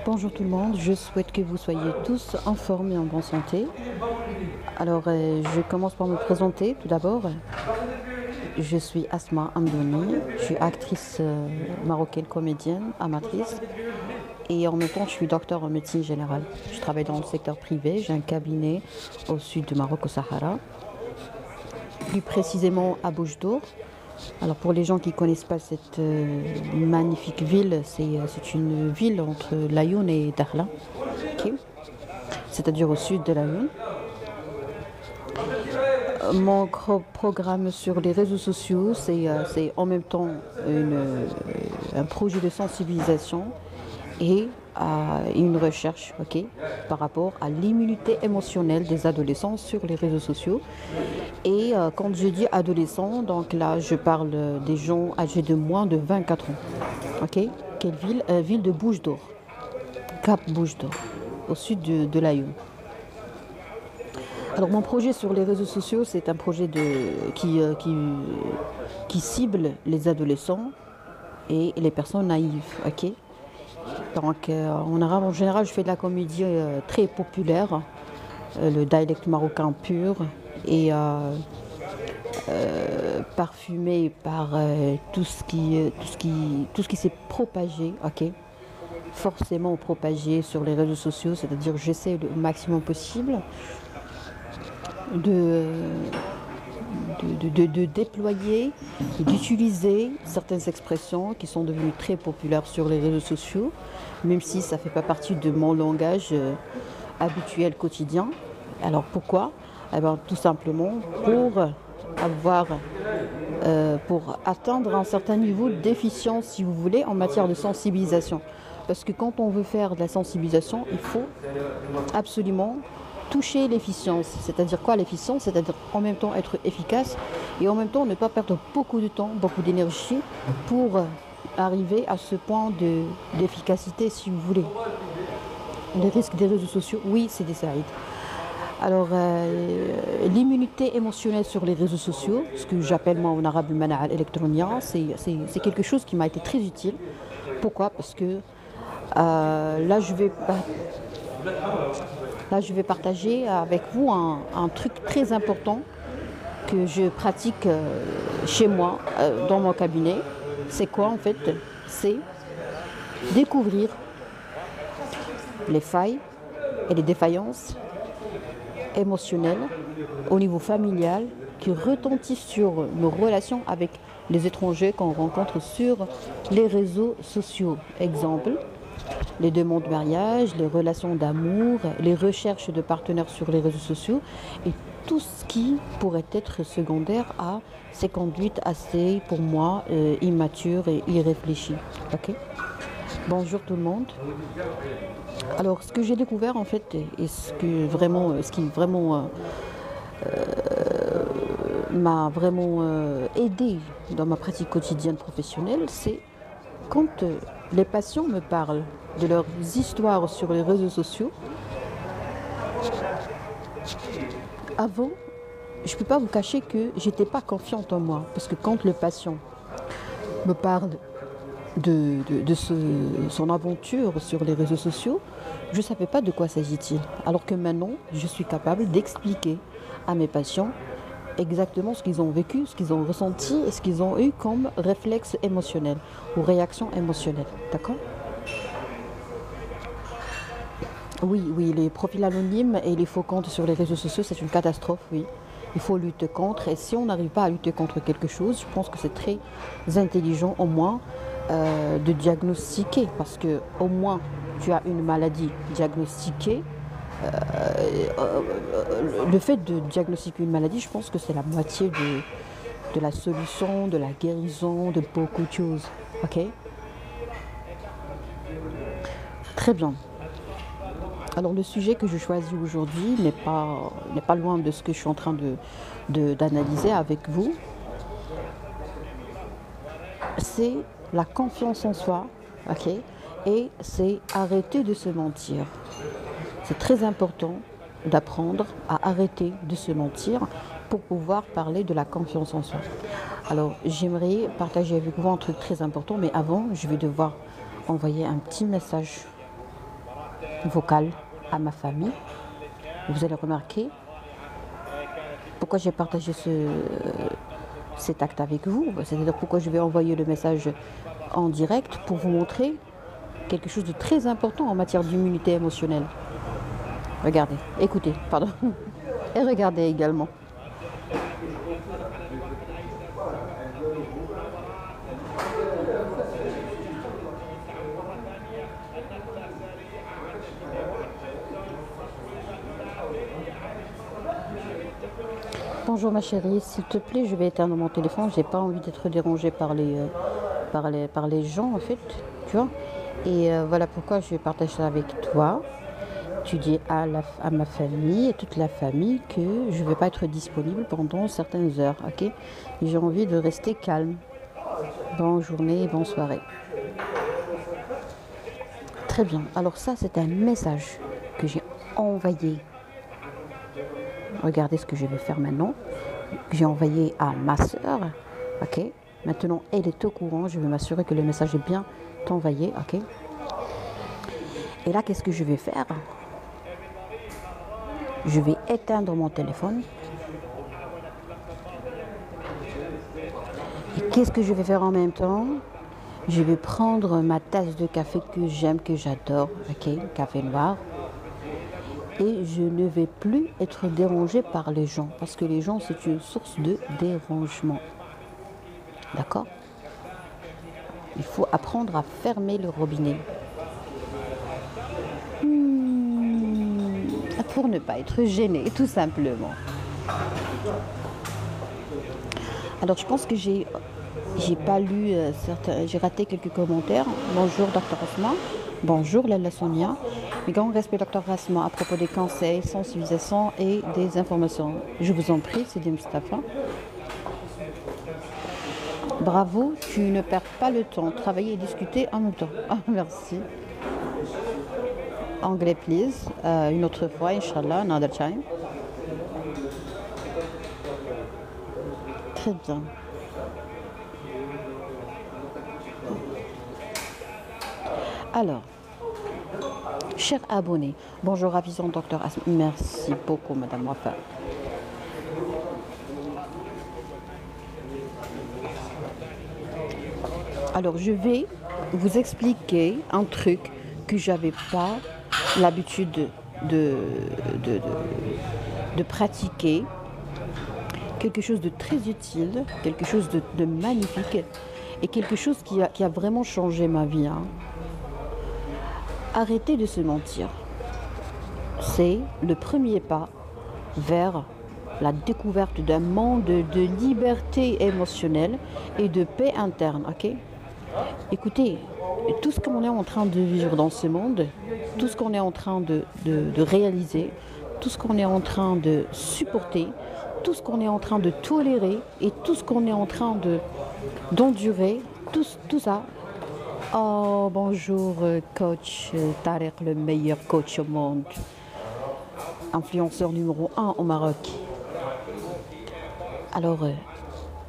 Bonjour tout le monde, je souhaite que vous soyez tous en forme et en bonne santé. Alors, je commence par me présenter tout d'abord. Je suis Asma Amdouni, je suis actrice marocaine, comédienne, amatrice. Et en même temps, je suis docteur en médecine générale. Je travaille dans le secteur privé, j'ai un cabinet au sud du Maroc, au Sahara. Plus précisément à Bouche d'Or. Alors pour les gens qui ne connaissent pas cette magnifique ville, c'est une ville entre Laayoune et Dakhla, okay, c'est-à-dire au sud de Laayoune. Mon programme sur les réseaux sociaux, c'est en même temps un projet de sensibilisation et une recherche, okay, par rapport à l'immunité émotionnelle des adolescents sur les réseaux sociaux. Et quand je dis adolescents, donc là je parle des gens âgés de moins de 24 ans. Okay. Quelle ville? Ville de Bouche d'Or, Cap Bouche d'Or, au sud de Laayoune. Alors mon projet sur les réseaux sociaux, c'est un projet qui cible les adolescents et les personnes naïves. Okay. Donc en arabe en général, je fais de la comédie très populaire, le dialecte marocain pur et parfumé par tout ce qui s'est propagé, okay, forcément propagé sur les réseaux sociaux, c'est-à-dire j'essaie le maximum possible de déployer et d'utiliser certaines expressions qui sont devenues très populaires sur les réseaux sociaux, même si ça ne fait pas partie de mon langage habituel quotidien. Alors pourquoi? Eh bien, tout simplement pour atteindre un certain niveau d'efficience, si vous voulez, en matière de sensibilisation. Parce que quand on veut faire de la sensibilisation, il faut absolument toucher l'efficience. C'est-à-dire quoi l'efficience? C'est-à-dire en même temps être efficace et en même temps ne pas perdre beaucoup de temps, beaucoup d'énergie pour arriver à ce point d'efficacité, si vous voulez. Les risques des réseaux sociaux, oui, c'est des saïds. Alors, l'immunité émotionnelle sur les réseaux sociaux, ce que j'appelle moi en arabe le mana'a al-électronia, c'est quelque chose qui m'a été très utile. Pourquoi? Parce que là, je vais partager avec vous un truc très important que je pratique chez moi, dans mon cabinet. C'est quoi en fait? C'est découvrir les failles et les défaillances émotionnelles au niveau familial qui retentissent sur nos relations avec les étrangers qu'on rencontre sur les réseaux sociaux. Exemple, les demandes de mariage, les relations d'amour, les recherches de partenaires sur les réseaux sociaux et tout ce qui pourrait être secondaire à ces conduites assez, pour moi, immatures et irréfléchies. Okay. Bonjour tout le monde. Alors, ce que j'ai découvert en fait, et ce qui vraiment m'a vraiment aidé dans ma pratique quotidienne professionnelle, c'est quand les patients me parlent de leurs histoires sur les réseaux sociaux. Avant, je ne peux pas vous cacher que j'étais pas confiante en moi, parce que quand le patient me parle de son aventure sur les réseaux sociaux, je ne savais pas de quoi s'agit-il. Alors que maintenant, je suis capable d'expliquer à mes patients exactement ce qu'ils ont vécu, ce qu'ils ont ressenti et ce qu'ils ont eu comme réflexe émotionnel ou réaction émotionnelle. D'accord? Oui, les profils anonymes et les faux comptes sur les réseaux sociaux, c'est une catastrophe, oui. Il faut lutter contre. Et si on n'arrive pas à lutter contre quelque chose, je pense que c'est très intelligent au moins de diagnostiquer. Parce que au moins, tu as une maladie diagnostiquée le fait de diagnostiquer une maladie, je pense que c'est la moitié de la solution, de la guérison, de beaucoup de choses. Ok? Très bien. Alors le sujet que je choisis aujourd'hui n'est pas loin de ce que je suis en train d'analyser avec vous. C'est la confiance en soi, ok? Et c'est arrêter de se mentir. C'est très important d'apprendre à arrêter de se mentir pour pouvoir parler de la confiance en soi. Alors j'aimerais partager avec vous un truc très important, mais avant je vais devoir envoyer un petit message vocal à ma famille. Vous allez remarquer pourquoi j'ai partagé cet acte avec vous. C'est-à-dire pourquoi je vais envoyer le message en direct pour vous montrer quelque chose de très important en matière d'immunité émotionnelle. Regardez, écoutez, pardon. Et regardez également. Bonjour ma chérie, s'il te plaît, je vais éteindre mon téléphone. J'ai pas envie d'être dérangée par les gens en fait, tu vois. Et voilà pourquoi je partage ça avec toi. Tu dis à ma famille et toute la famille que je ne vais pas être disponible pendant certaines heures, ok? J'ai envie de rester calme. Bonne journée et bonne soirée. Très bien. Alors ça, c'est un message que j'ai envoyé. Regardez ce que je vais faire maintenant. J'ai envoyé à ma soeur, ok? Maintenant, elle est au courant. Je vais m'assurer que le message est bien envoyé, ok? Et là, qu'est-ce que je vais faire? Je vais éteindre mon téléphone. Et qu'est-ce que je vais faire en même temps? Je vais prendre ma tasse de café que j'aime, que j'adore, ok, café noir. Et je ne vais plus être dérangée par les gens, parce que les gens, c'est une source de dérangement. D'accord? Il faut apprendre à fermer le robinet. Pour ne pas être gêné, tout simplement. Alors, je pense que j'ai pas lu certains, j'ai raté quelques commentaires. Bonjour, Dr. Rasma. Bonjour, Lala Sonia. Mes grands respects, Dr. Rasma, à propos des conseils, sensibilisation et des informations. Je vous en prie, c'est Mustafa. Bravo, tu ne perds pas le temps. Travailler et discuter en même temps. Ah, merci. Anglais, please. Une autre fois, Inch'Allah, another time. Très bien. Alors, chers abonnés, bonjour, ravissant docteur Asma. Merci beaucoup, Madame Wafa. Alors, je vais vous expliquer un truc que j'avais pas l'habitude de pratiquer. Quelque chose de très utile, quelque chose de magnifique et quelque chose qui a vraiment changé ma vie. Hein. Arrêter de se mentir. C'est le premier pas vers la découverte d'un monde de liberté émotionnelle et de paix interne. Ok? Écoutez, tout ce qu'on est en train de vivre dans ce monde, tout ce qu'on est en train de réaliser, tout ce qu'on est en train de supporter, tout ce qu'on est en train de tolérer et tout ce qu'on est en train d'endurer, tout ça. Oh, bonjour, coach Tarek, le meilleur coach au monde, influenceur numéro 1 au Maroc. Alors,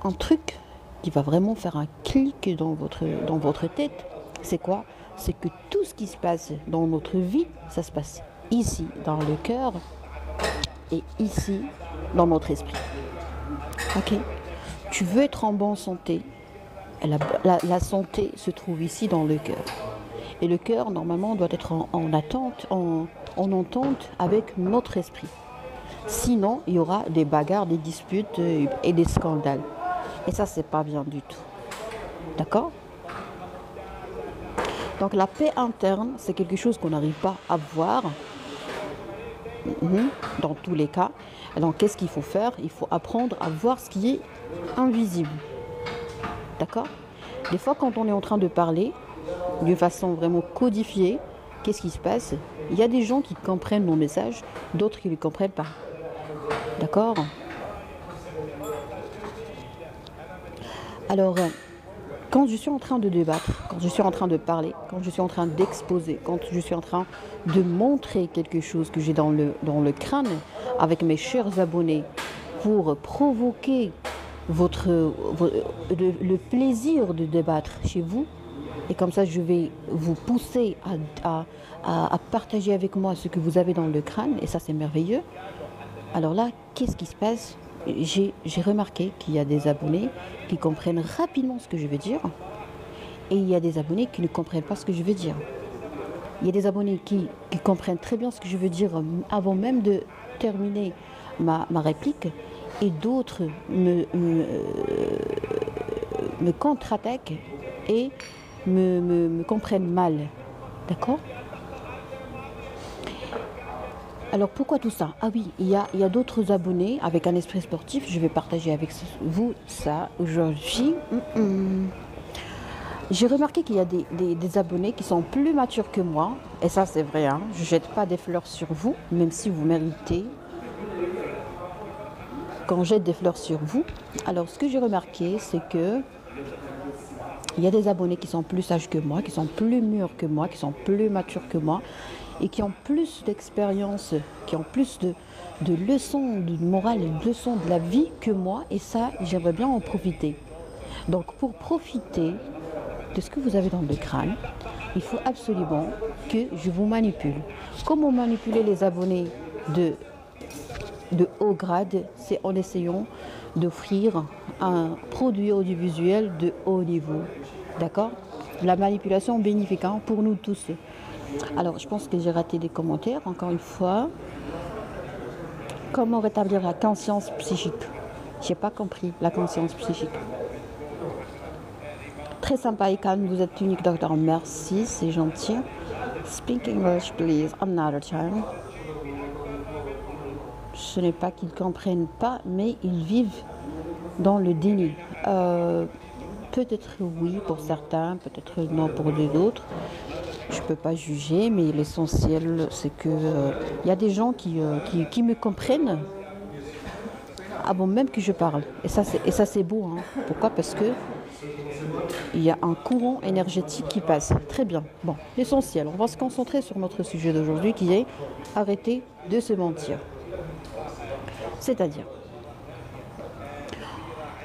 un truc qui va vraiment faire un clic dans votre tête, c'est quoi? C'est que tout ce qui se passe dans notre vie, ça se passe ici, dans le cœur, et ici, dans notre esprit. Ok? Tu veux être en bonne santé. La santé se trouve ici dans le cœur. Et le cœur, normalement, doit être en attente, en entente avec notre esprit. Sinon, il y aura des bagarres, des disputes et des scandales. Et ça, c'est pas bien du tout. D'accord? Donc la paix interne, c'est quelque chose qu'on n'arrive pas à voir dans tous les cas. Donc, qu'est-ce qu'il faut faire? Il faut apprendre à voir ce qui est invisible. D'accord? Des fois, quand on est en train de parler, d'une façon vraiment codifiée, qu'est-ce qui se passe? Il y a des gens qui comprennent mon message, d'autres qui ne le comprennent pas. D'accord? Alors, quand je suis en train de débattre, quand je suis en train de parler, quand je suis en train d'exposer, quand je suis en train de montrer quelque chose que j'ai dans le crâne avec mes chers abonnés pour provoquer le plaisir de débattre chez vous, et comme ça je vais vous pousser à partager avec moi ce que vous avez dans le crâne, et ça c'est merveilleux. Alors là, qu'est-ce qui se passe? J'ai remarqué qu'il y a des abonnés qui comprennent rapidement ce que je veux dire, et il y a des abonnés qui ne comprennent pas ce que je veux dire. Il y a des abonnés qui comprennent très bien ce que je veux dire avant même de terminer ma réplique, et d'autres me contre-attaquent et me comprennent mal. D'accord? Alors pourquoi tout ça? Ah oui, il y a d'autres abonnés avec un esprit sportif. Je vais partager avec vous ça aujourd'hui. J'ai remarqué qu'il y a des abonnés qui sont plus matures que moi. Et ça c'est vrai, hein. Je ne jette pas des fleurs sur vous, même si vous méritez qu'on jette des fleurs sur vous. Alors ce que j'ai remarqué, c'est que il y a des abonnés qui sont plus sages que moi, qui sont plus mûrs que moi, qui sont plus matures que moi, et qui ont plus d'expérience, qui ont plus de leçons de morale et de leçons de la vie que moi. Et ça, j'aimerais bien en profiter. Donc pour profiter de ce que vous avez dans le crâne, il faut absolument que je vous manipule. Comment manipuler les abonnés de haut grade? C'est en essayant d'offrir un produit audiovisuel de haut niveau. D'accord? La manipulation bénéfique, hein, pour nous tous. Alors, je pense que j'ai raté des commentaires, encore une fois. Comment rétablir la conscience psychique? J'ai pas compris la conscience psychique. Très sympa, Ikan, vous êtes unique, docteur. Merci, c'est gentil. Speak English, please, another time. Ce n'est pas qu'ils ne comprennent pas, mais ils vivent dans le déni. Peut-être oui pour certains, peut-être non pour les autres. Je ne peux pas juger, mais l'essentiel, c'est que y a des gens qui me comprennent avant même que je parle. Et ça, c'est beau. Hein. Pourquoi? Parce que il y a un courant énergétique qui passe. Très bien. Bon, l'essentiel, on va se concentrer sur notre sujet d'aujourd'hui qui est arrêter de se mentir. C'est-à-dire,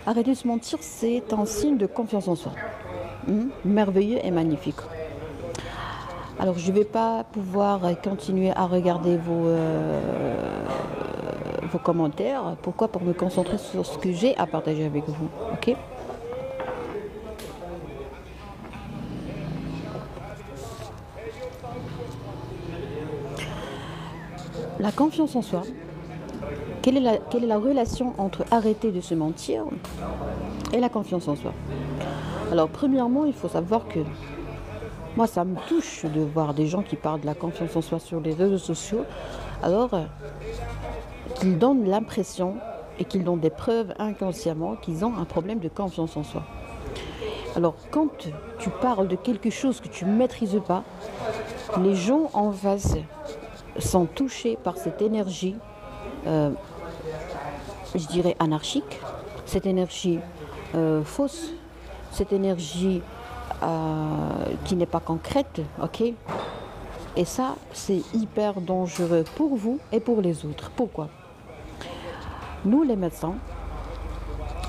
arrêter de se mentir, c'est un signe de confiance en soi. Merveilleux et magnifique. Alors, je ne vais pas pouvoir continuer à regarder vos commentaires. Pourquoi? Pour me concentrer sur ce que j'ai à partager avec vous. Ok? La confiance en soi. Quelle est la relation entre arrêter de se mentir et la confiance en soi? Alors, premièrement, il faut savoir que moi, ça me touche de voir des gens qui parlent de la confiance en soi sur les réseaux sociaux, alors qu'ils donnent l'impression et qu'ils donnent des preuves inconsciemment qu'ils ont un problème de confiance en soi. Alors, quand tu parles de quelque chose que tu ne maîtrises pas, les gens en face sont touchés par cette énergie, je dirais anarchique, cette énergie fausse, cette énergie qui n'est pas concrète, ok? Et ça, c'est hyper dangereux pour vous et pour les autres. Pourquoi? Nous, les médecins,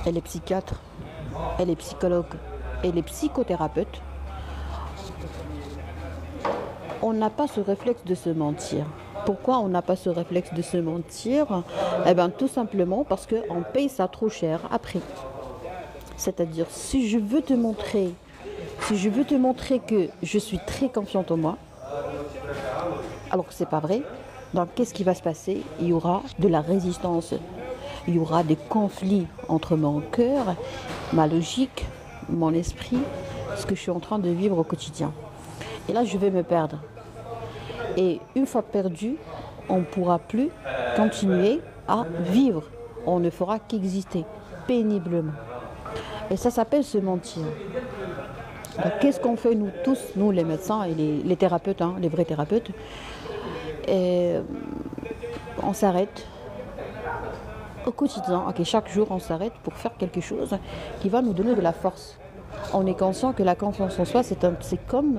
et les psychiatres, et les psychologues, et les psychothérapeutes, on n'a pas ce réflexe de se mentir. Pourquoi on n'a pas ce réflexe de se mentir? Eh bien, tout simplement parce qu'on paye ça trop cher après. C'est-à-dire, si je veux te montrer que je suis très confiante en moi, alors que ce n'est pas vrai, donc qu'est-ce qui va se passer? Il y aura de la résistance, il y aura des conflits entre mon cœur, ma logique, mon esprit, ce que je suis en train de vivre au quotidien. Et là, je vais me perdre. Et une fois perdu, on ne pourra plus continuer à vivre. On ne fera qu'exister péniblement. Et ça s'appelle se mentir. Qu'est-ce qu'on fait nous tous, nous les médecins et les thérapeutes, hein, les vrais thérapeutes? Et on s'arrête au quotidien, chaque jour on s'arrête pour faire quelque chose qui va nous donner de la force. On est conscient que la confiance en soi, c'est comme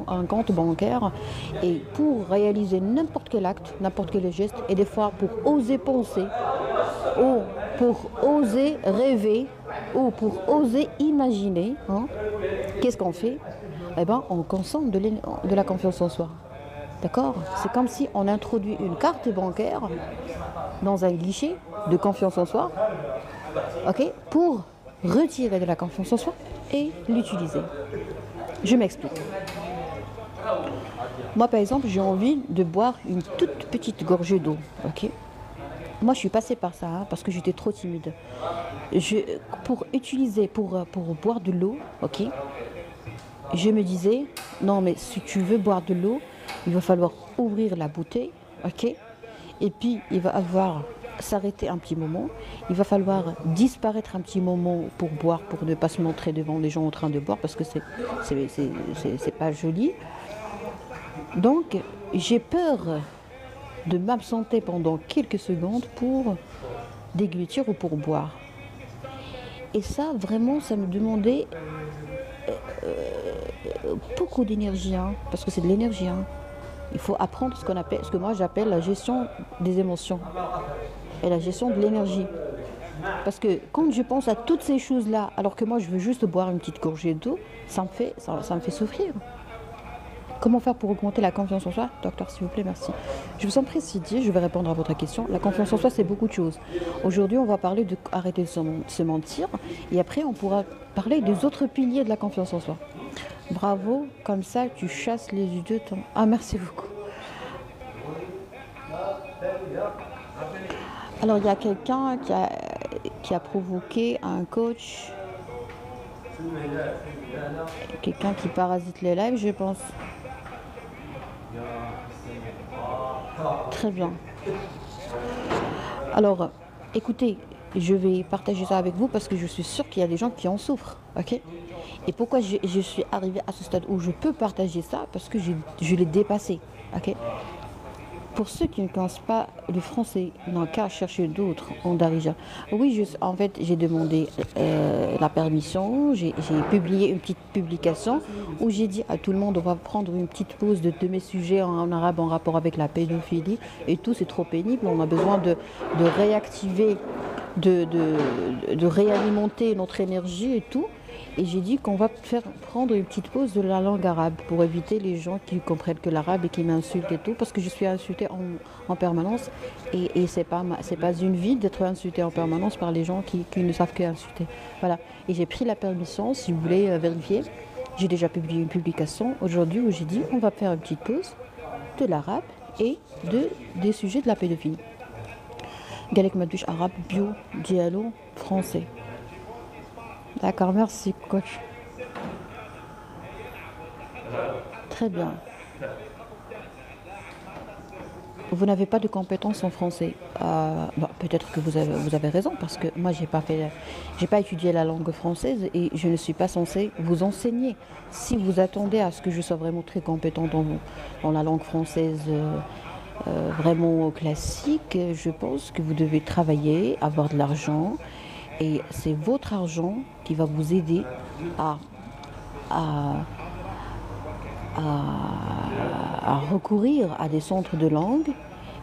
un compte bancaire. Et pour réaliser n'importe quel acte, n'importe quel geste, et des fois pour oser penser, ou pour oser rêver, ou pour oser imaginer, hein, qu'est-ce qu'on fait? Eh bien, on consomme de la confiance en soi. D'accord? C'est comme si on introduit une carte bancaire dans un guichet de confiance en soi, pour retirer de la confiance en soi et l'utiliser. Je m'explique. Moi, par exemple, j'ai envie de boire une toute petite gorgée d'eau. Moi, je suis passée par ça parce que j'étais trop timide. Pour boire de l'eau, je me disais, non, mais si tu veux boire de l'eau, il va falloir ouvrir la bouteille, et puis il va falloir s'arrêter un petit moment, il va falloir disparaître un petit moment pour boire, pour ne pas se montrer devant les gens en train de boire, parce que c'est pas joli. Donc, j'ai peur de m'absenter pendant quelques secondes pour déglutir ou pour boire. Et ça, vraiment, ça me demandait beaucoup d'énergie, parce que c'est de l'énergie. Il faut apprendre ce que moi j'appelle la gestion des émotions et la gestion de l'énergie. Parce que quand je pense à toutes ces choses-là, alors que moi je veux juste boire une petite gorgée d'eau, ça me fait souffrir. Comment faire pour augmenter la confiance en soi? Docteur, s'il vous plaît, merci. Je vous en prie, Sidi, je vais répondre à votre question. La confiance en soi, c'est beaucoup de choses. Aujourd'hui, on va parler de arrêter de se mentir, et après, on pourra parler des autres piliers de la confiance en soi. Bravo, comme ça, tu chasses les yeux de ton... Ah, merci beaucoup. Alors, il y a quelqu'un qui a provoqué un coach, quelqu'un qui parasite les lives, je pense. Très bien. Alors, écoutez, je vais partager ça avec vous parce que je suis sûre qu'il y a des gens qui en souffrent, Et pourquoi je suis arrivée à ce stade où je peux partager ça? Parce que je l'ai dépassé, Pour ceux qui ne connaissent pas le français, ils n'ont qu'à chercher d'autres en Darija. Oui, en fait, j'ai demandé la permission, j'ai publié une petite publication où j'ai dit à tout le monde, on va prendre une petite pause de mes sujets en arabe en rapport avec la pédophilie et tout, c'est trop pénible, on a besoin de réactiver, de réalimenter notre énergie et tout. Et j'ai dit qu'on va prendre une petite pause de la langue arabe pour éviter les gens qui comprennent que l'arabe et qui m'insultent et tout, parce que je suis insultée en permanence et c'est pas une vie d'être insultée en permanence par les gens qui ne savent qu'insulter. Voilà. Et j'ai pris la permission, si vous voulez vérifier. J'ai déjà publié une publication aujourd'hui où j'ai dit on va faire une petite pause de l'arabe et des sujets de la pédophilie. Galek Madouche arabe, bio, dialogue, français. D'accord, merci coach. Très bien. Vous n'avez pas de compétences en français. Peut-être que vous avez raison, parce que moi j'ai pas étudié la langue française et je ne suis pas censée vous enseigner. Si vous attendez à ce que je sois vraiment très compétente dans la langue française vraiment classique, je pense que vous devez travailler, avoir de l'argent. Et c'est votre argent qui va vous aider à recourir à des centres de langue.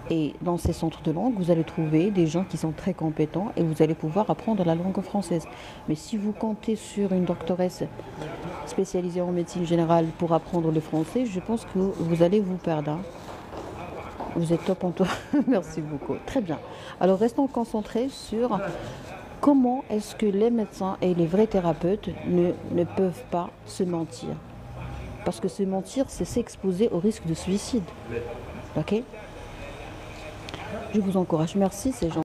Et dans ces centres de langue, vous allez trouver des gens qui sont très compétents et vous allez pouvoir apprendre la langue française. Mais si vous comptez sur une doctoresse spécialisée en médecine générale pour apprendre le français, je pense que vous allez vous perdre. Vous êtes top en toi. Merci beaucoup. Très bien. Alors restons concentrés sur... Comment est-ce que les médecins et les vrais thérapeutes ne peuvent pas se mentir? Parce que se mentir, c'est s'exposer au risque de suicide. Je vous encourage. Merci ces gens.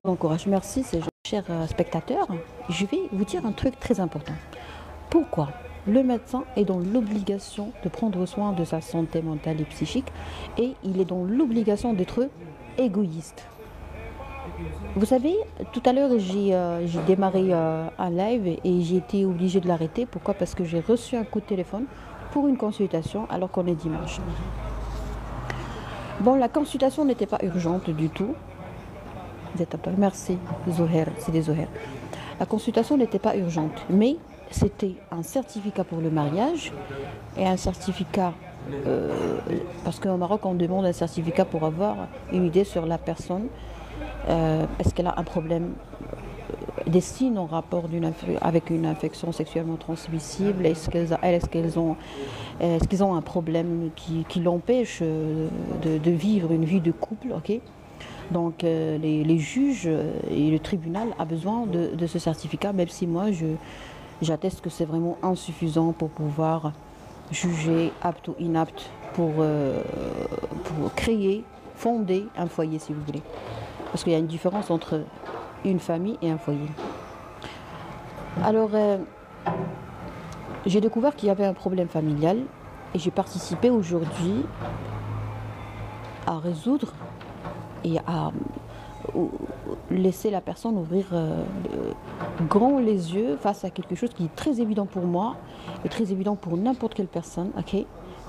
Chers spectateurs. Je vais vous dire un truc très important. Pourquoi Le médecin est dans l'obligation de prendre soin de sa santé mentale et psychique et il est dans l'obligation d'être égoïste. Vous savez, tout à l'heure, j'ai démarré un live et j'ai été obligée de l'arrêter. Pourquoi? Parce que j'ai reçu un coup de téléphone pour une consultation alors qu'on est dimanche. Bon, la consultation n'était pas urgente du tout. Merci, Zoher, c'est des Zoher. La consultation n'était pas urgente, mais c'était un certificat pour le mariage et un certificat, parce qu'au Maroc, on demande un certificat pour avoir une idée sur la personne. Est-ce qu'elle a un problème, des signes en rapport avec une infection sexuellement transmissible? Est-ce qu'ils ont un problème qui l'empêche de vivre une vie de couple, ok? Donc les juges et le tribunal a besoin de ce certificat, même si moi j'atteste que c'est vraiment insuffisant pour pouvoir juger apte ou inapte pour créer, fonder un foyer, si vous voulez. Parce qu'il y a une différence entre une famille et un foyer. Alors, j'ai découvert qu'il y avait un problème familial et j'ai participé aujourd'hui à résoudre et à laisser la personne ouvrir grand les yeux face à quelque chose qui est très évident pour moi et très évident pour n'importe quelle personne. Ok,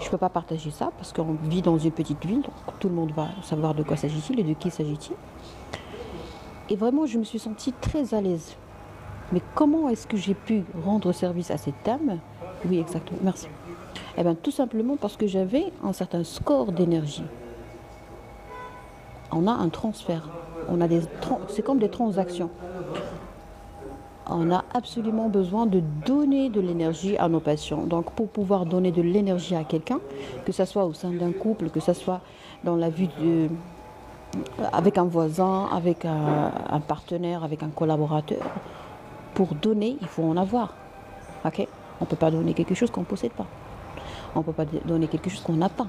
je ne peux pas partager ça parce qu'on vit dans une petite ville, donc tout le monde va savoir de quoi s'agit-il et de qui s'agit-il. Et vraiment, je me suis sentie très à l'aise. Mais comment est-ce que j'ai pu rendre service à cette dame? Oui, exactement, merci. Eh bien, tout simplement parce que j'avais un certain score d'énergie. On a un transfert, c'est comme des transactions. On a absolument besoin de donner de l'énergie à nos patients. Donc pour pouvoir donner de l'énergie à quelqu'un, que ce soit au sein d'un couple, que ce soit dans la vie avec un voisin, avec un partenaire, avec un collaborateur, pour donner, il faut en avoir. Okay? On ne peut pas donner quelque chose qu'on ne possède pas. On ne peut pas donner quelque chose qu'on n'a pas.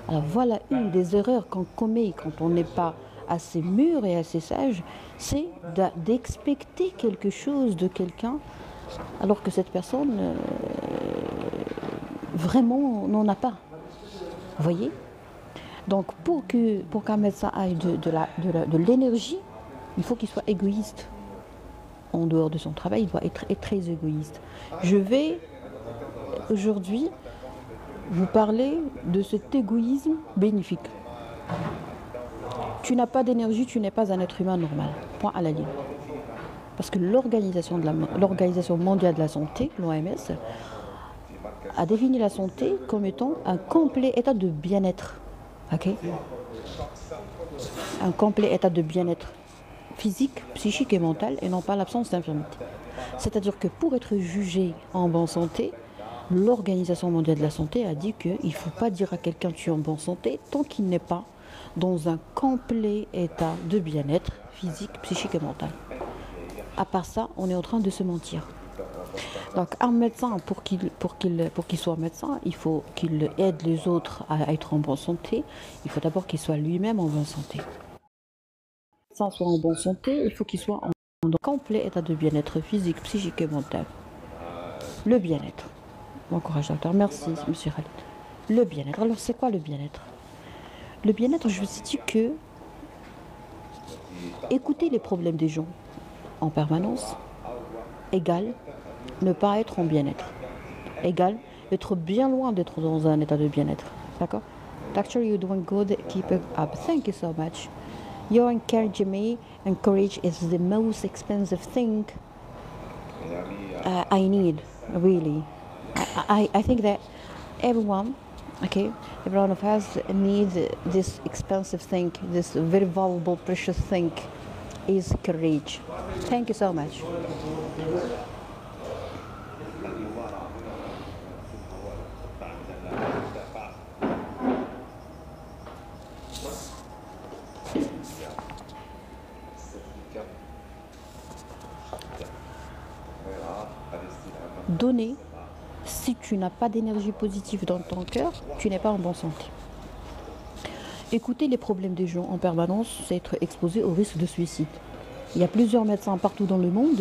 Alors voilà une des erreurs qu'on commet quand on n'est pas assez mûr et assez sage, c'est d'expecter quelque chose de quelqu'un alors que cette personne vraiment n'en a pas. Vous voyez? Donc pour qu'un médecin ait de l'énergie, il faut qu'il soit égoïste. En dehors de son travail, il doit être très égoïste. Je vais aujourd'hui vous parler de cet égoïsme bénéfique. Tu n'as pas d'énergie, tu n'es pas un être humain normal. Point à la ligne. Parce que l'Organisation mondiale de la santé, l'OMS, a défini la santé comme étant un complet état de bien-être. Okay? Un complet état de bien-être physique, psychique et mental, et non pas l'absence d'infirmité. C'est-à-dire que pour être jugé en bonne santé, l'Organisation mondiale de la santé a dit qu'il ne faut pas dire à quelqu'un tu es en bonne santé tant qu'il n'est pas dans un complet état de bien-être physique, psychique et mental. À part ça, on est en train de se mentir. Donc un médecin, pour qu'il soit médecin, il faut qu'il aide les autres à être en bonne santé. Il faut d'abord qu'il soit lui-même en bonne santé. Sans soit en bonne santé, il faut qu'il soit en complet état de bien-être physique, psychique et mental. Le bien-être. Bon courage docteur, merci monsieur Khalid. Le bien-être, alors c'est quoi le bien-être? Le bien-être, je vous dis que écouter les problèmes des gens en permanence égale ne pas être en bien-être. Égale être bien loin d'être dans un état de bien-être. D'accord? Doctor, you're doing good. Keep it up. Thank you so much. You're encouraging me, and courage is the most expensive thing I need, really. I think that everyone of us needs this expensive thing, this very valuable, precious thing is courage. Thank you so much. Donner, si tu n'as pas d'énergie positive dans ton cœur, tu n'es pas en bonne santé. Écouter les problèmes des gens en permanence, c'est être exposé au risque de suicide. Il y a plusieurs médecins partout dans le monde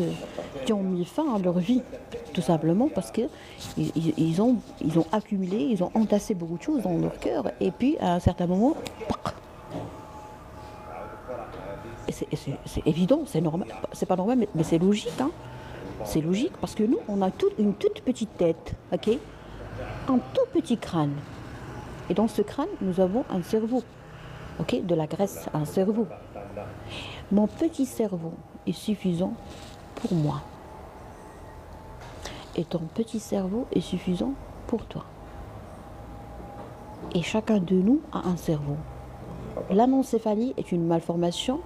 qui ont mis fin à leur vie, tout simplement parce que ils ont accumulé, ils ont entassé beaucoup de choses dans leur cœur, et puis à un certain moment, pac. Et c'est évident, c'est normal, c'est pas normal, mais c'est logique, hein. C'est logique parce que nous, on a une toute petite tête, ok, un tout petit crâne, et dans ce crâne, nous avons un cerveau, ok, de la graisse, un cerveau. Mon petit cerveau est suffisant pour moi. Et ton petit cerveau est suffisant pour toi. Et chacun de nous a un cerveau. L'anencéphalie est une malformation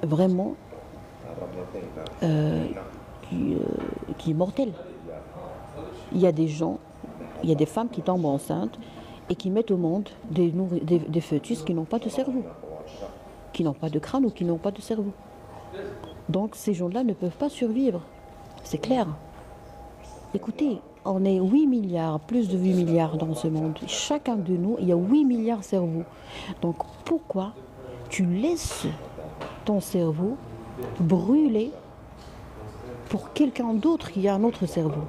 vraiment qui est mortelle. Il y a des gens, il y a des femmes qui tombent enceintes et qui mettent au monde des fœtus qui n'ont pas de cerveau, qui n'ont pas de crâne ou qui n'ont pas de cerveau. Donc ces gens-là ne peuvent pas survivre. C'est clair. Écoutez, on est 8 milliards, plus de 8 milliards dans ce monde. Chacun de nous, il y a 8 milliards de cerveaux. Donc pourquoi tu laisses ton cerveau brûler pour quelqu'un d'autre qui a un autre cerveau?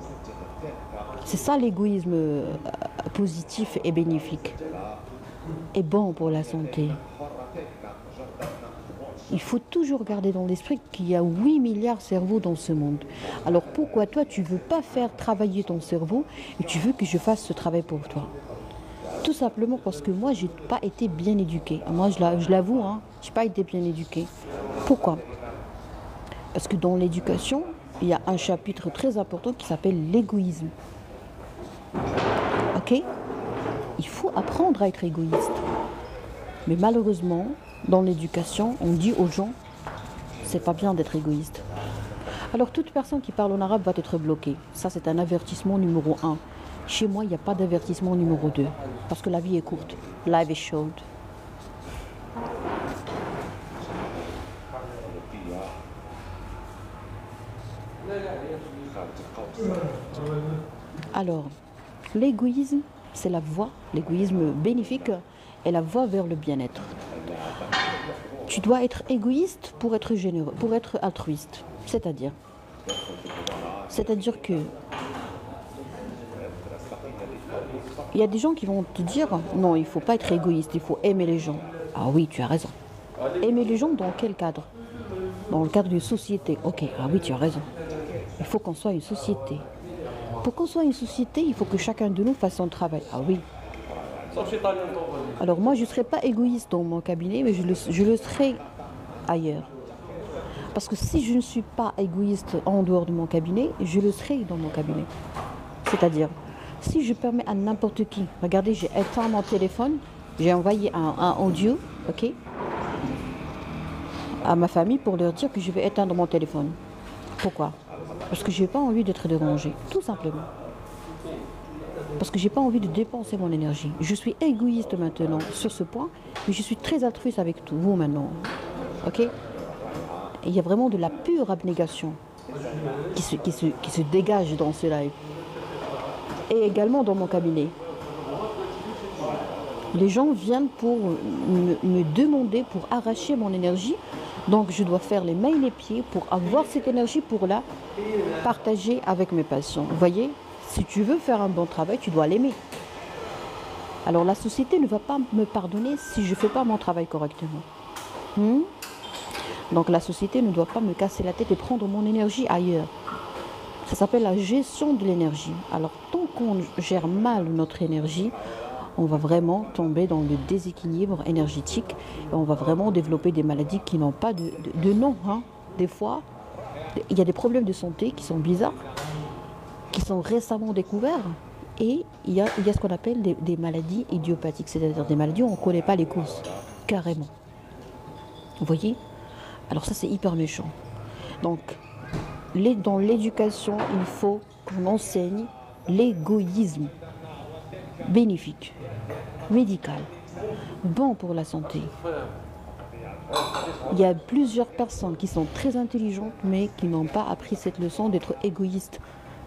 C'est ça l'égoïsme positif et bénéfique. Et bon pour la santé. Il faut toujours garder dans l'esprit qu'il y a 8 milliards de cerveaux dans ce monde. Alors pourquoi toi tu ne veux pas faire travailler ton cerveau et tu veux que je fasse ce travail pour toi? Tout simplement parce que moi je n'ai pas été bien éduquée. Moi je l'avoue, hein, je n'ai pas été bien éduquée. Pourquoi? Parce que dans l'éducation, il y a un chapitre très important qui s'appelle l'égoïsme. Ok? Il faut apprendre à être égoïste. Mais malheureusement, dans l'éducation, on dit aux gens, c'est pas bien d'être égoïste. Alors toute personne qui parle en arabe va être bloquée. Ça, c'est un avertissement numéro 1. Chez moi, il n'y a pas d'avertissement numéro 2. Parce que la vie est courte. Life is short. Alors, l'égoïsme, c'est la voie, l'égoïsme bénéfique est la voie vers le bien-être. Tu dois être égoïste pour être généreux, pour être altruiste. C'est-à-dire que il y a des gens qui vont te dire non, il ne faut pas être égoïste, il faut aimer les gens. Ah oui, tu as raison. Aimer les gens dans quel cadre? Dans le cadre d'une société. Ok, ah oui, tu as raison. Il faut qu'on soit une société. Pour qu'on soit une société, il faut que chacun de nous fasse son travail. Ah oui. Alors moi, je ne serai pas égoïste dans mon cabinet, mais je le serai ailleurs. Parce que si je ne suis pas égoïste en dehors de mon cabinet, je le serai dans mon cabinet. C'est-à-dire, si je permets à n'importe qui, regardez, j'ai éteint mon téléphone, j'ai envoyé un audio, ok, à ma famille pour leur dire que je vais éteindre mon téléphone. Pourquoi? Parce que je n'ai pas envie d'être dérangée, tout simplement. Parce que je n'ai pas envie de dépenser mon énergie. Je suis égoïste maintenant sur ce point, mais je suis très altruiste avec vous maintenant. Ok? Et il y a vraiment de la pure abnégation qui se dégage dans ce live. Et également dans mon cabinet. Les gens viennent pour me demander, pour arracher mon énergie. Donc je dois faire les mains et les pieds pour avoir cette énergie pour la partager avec mes patients. Vous voyez? Si tu veux faire un bon travail, tu dois l'aimer. Alors la société ne va pas me pardonner si je ne fais pas mon travail correctement. Donc la société ne doit pas me casser la tête et prendre mon énergie ailleurs. Ça s'appelle la gestion de l'énergie. Alors tant qu'on gère mal notre énergie, on va vraiment tomber dans le déséquilibre énergétique et on va vraiment développer des maladies qui n'ont pas de nom. Des fois, il y a des problèmes de santé qui sont bizarres, qui sont récemment découverts, et il y a ce qu'on appelle des maladies idiopathiques, c'est-à-dire des maladies où on ne connaît pas les causes, carrément. Vous voyez? Alors ça, c'est hyper méchant. Donc, dans l'éducation, il faut qu'on enseigne l'égoïsme bénéfique, médical, bon pour la santé. Il y a plusieurs personnes qui sont très intelligentes, mais qui n'ont pas appris cette leçon d'être égoïste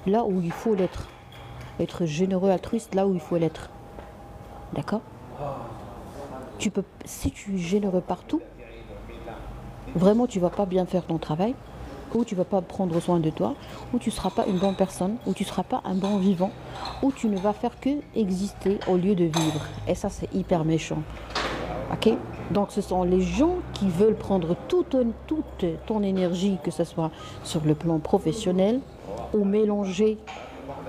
là où il faut l'être. Être généreux, altruiste là où il faut l'être. D'accord? Si tu es généreux partout, vraiment tu ne vas pas bien faire ton travail, ou tu ne vas pas prendre soin de toi, ou tu ne seras pas une bonne personne, ou tu ne seras pas un bon vivant, ou tu ne vas faire que exister au lieu de vivre. Et ça, c'est hyper méchant. Ok? Donc ce sont les gens qui veulent prendre toute ton énergie, que ce soit sur le plan professionnel, ou mélanger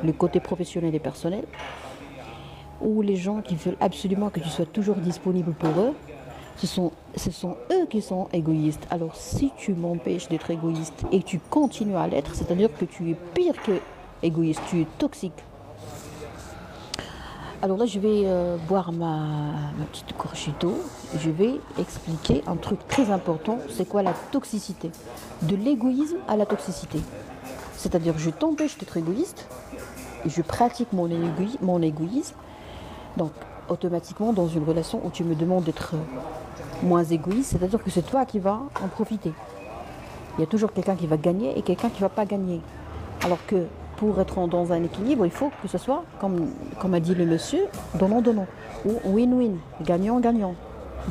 le côté professionnel et personnel, ou les gens qui veulent absolument que tu sois toujours disponible pour eux. Ce sont eux qui sont égoïstes. Alors si tu m'empêches d'être égoïste et que tu continues à l'être, c'est-à-dire que tu es pire que égoïste, tu es toxique. Alors là, je vais boire ma petite gorgée d'eau. Je vais expliquer un truc très important. C'est quoi la toxicité? De l'égoïsme à la toxicité. C'est-à-dire je t'empêche d'être égoïste et je pratique mon égoïsme. Donc automatiquement, dans une relation où tu me demandes d'être moins égoïste, c'est-à-dire que c'est toi qui vas en profiter. Il y a toujours quelqu'un qui va gagner et quelqu'un qui ne va pas gagner. Alors que pour être dans un équilibre, il faut que ce soit, comme a dit le monsieur, donnant-donnant, ou win-win, gagnant-gagnant.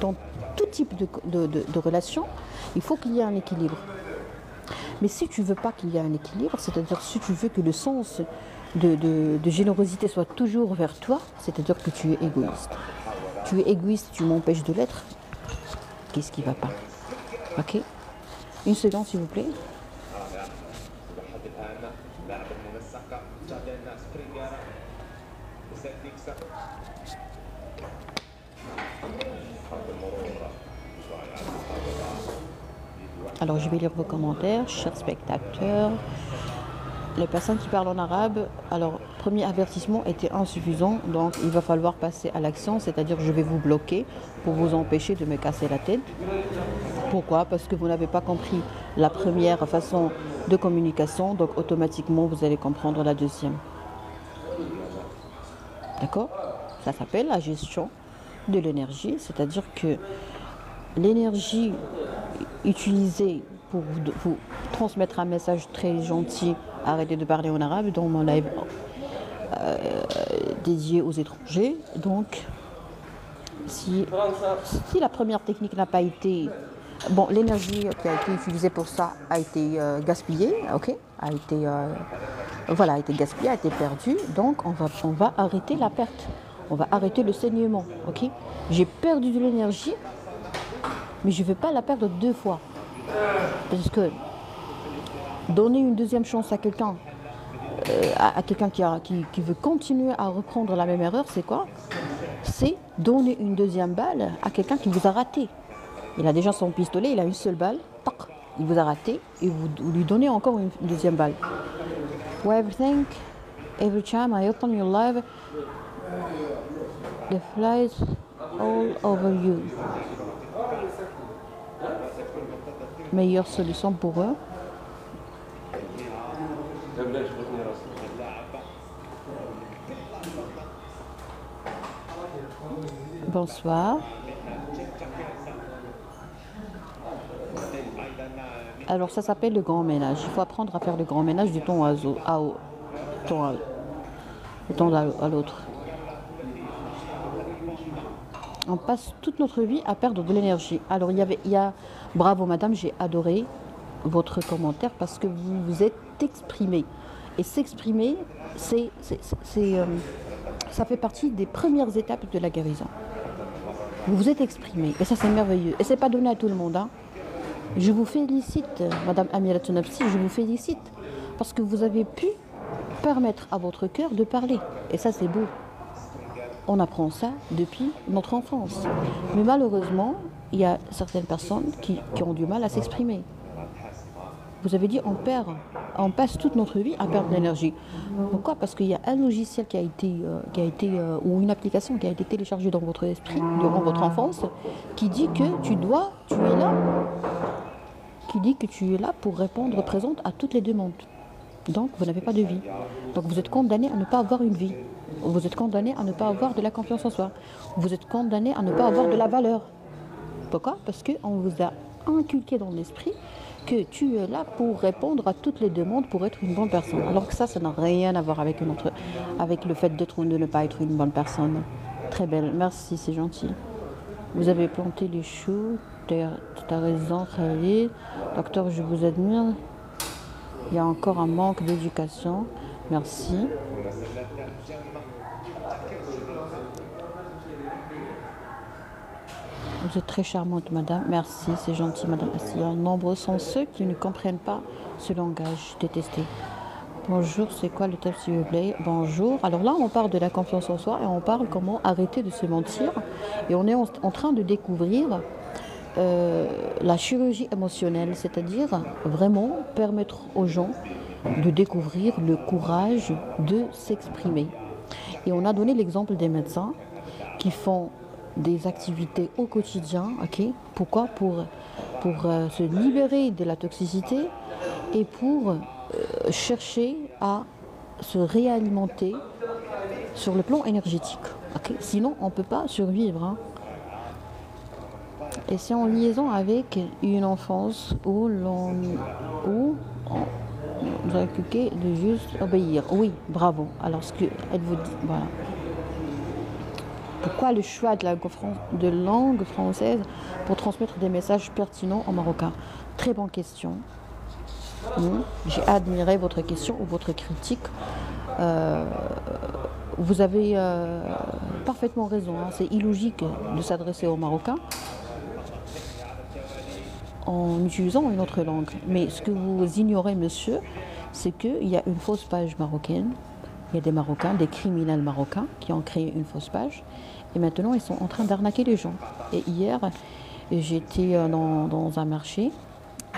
Dans tout type de relation, il faut qu'il y ait un équilibre. Mais si tu ne veux pas qu'il y ait un équilibre, c'est-à-dire si tu veux que le sens de générosité soit toujours vers toi, c'est-à-dire que tu es égoïste. Tu es égoïste, tu m'empêches de l'être. Qu'est-ce qui ne va pas? Ok? Une seconde, s'il vous plaît. Alors, je vais lire vos commentaires, chers spectateurs. Les personnes qui parlent en arabe, alors, premier avertissement était insuffisant, donc il va falloir passer à l'action, c'est-à-dire je vais vous bloquer pour vous empêcher de me casser la tête. Pourquoi? Parce que vous n'avez pas compris la première façon de communication, donc automatiquement vous allez comprendre la deuxième. D'accord? Ça s'appelle la gestion de l'énergie, c'est-à-dire que l'énergie utilisée pour vous transmettre un message très gentil, arrêtez de parler en arabe, dans mon live dédié aux étrangers. Donc, si la première technique n'a pas été... Bon, l'énergie qui a été utilisée pour ça a été gaspillée, ok? A été gaspillée, a été perdue. Donc, on va arrêter la perte. On va arrêter le saignement, ok? J'ai perdu de l'énergie, mais je ne veux pas la perdre deux fois. Parce que donner une deuxième chance à quelqu'un, qui veut continuer à reprendre la même erreur, c'est quoi? C'est donner une deuxième balle à quelqu'un qui vous a raté. Il a déjà son pistolet, il a une seule balle, tac, il vous a raté et vous lui donnez encore une deuxième balle. Every time I open your live, the flies all over you. Meilleure solution pour eux. Bonsoir. Alors ça s'appelle le grand ménage. Il faut apprendre à faire le grand ménage du temps à l'autre. On passe toute notre vie à perdre de l'énergie. Alors bravo madame, j'ai adoré votre commentaire parce que vous vous êtes exprimé. Et s'exprimer, ça fait partie des premières étapes de la guérison. Vous vous êtes exprimé et ça c'est merveilleux. Et c'est pas donné à tout le monde, hein. Je vous félicite, madame Amira Tounafsi, je vous félicite parce que vous avez pu permettre à votre cœur de parler. Et ça c'est beau. On apprend ça depuis notre enfance. Mais malheureusement, il y a certaines personnes qui ont du mal à s'exprimer. Vous avez dit on passe toute notre vie à perdre de l'énergie. Pourquoi? Parce qu'il y a un logiciel ou une application qui a été téléchargée dans votre esprit durant votre enfance qui dit que tu es là pour répondre présente à toutes les demandes. Donc vous n'avez pas de vie. Donc vous êtes condamné à ne pas avoir une vie. Vous êtes condamné à ne pas avoir de la confiance en soi. Vous êtes condamné à ne pas avoir de la valeur. Pourquoi? Parce qu'on vous a inculqué dans l'esprit que tu es là pour répondre à toutes les demandes, pour être une bonne personne. Alors que ça n'a rien à voir avec le fait d'être ou de ne pas être une bonne personne. Très belle, merci, c'est gentil. Vous avez planté les choux, t'as raison, Khalid. Docteur, je vous admire. Il y a encore un manque d'éducation. Merci. Vous êtes très charmante, madame. Merci, c'est gentil, madame Assia. Nombreux sont ceux qui ne comprennent pas ce langage détesté. Bonjour, c'est quoi le thème, s'il vous plaît? Bonjour. Alors là, on parle de la confiance en soi et on parle comment arrêter de se mentir. Et on est en train de découvrir la chirurgie émotionnelle, c'est-à-dire vraiment permettre aux gens de découvrir le courage de s'exprimer. Et on a donné l'exemple des médecins qui font des activités au quotidien, ok? Pourquoi? Pour se libérer de la toxicité et pour chercher à se réalimenter sur le plan énergétique. Okay? Sinon, on ne peut pas survivre. Hein. Et c'est en liaison avec une enfance où on nous a inculqué de juste obéir. Oui, bravo. Alors, ce qu'elle vous dit, voilà. Pourquoi le choix de langue française pour transmettre des messages pertinents en marocain? Très bonne question. J'ai admiré votre question ou votre critique. Vous avez parfaitement raison. Hein. C'est illogique de s'adresser aux Marocains en utilisant une autre langue. Mais ce que vous ignorez, monsieur, c'est qu'il y a une fausse page marocaine. Il y a des Marocains, des criminels marocains qui ont créé une fausse page. Et maintenant, ils sont en train d'arnaquer les gens. Et hier, j'étais dans un marché.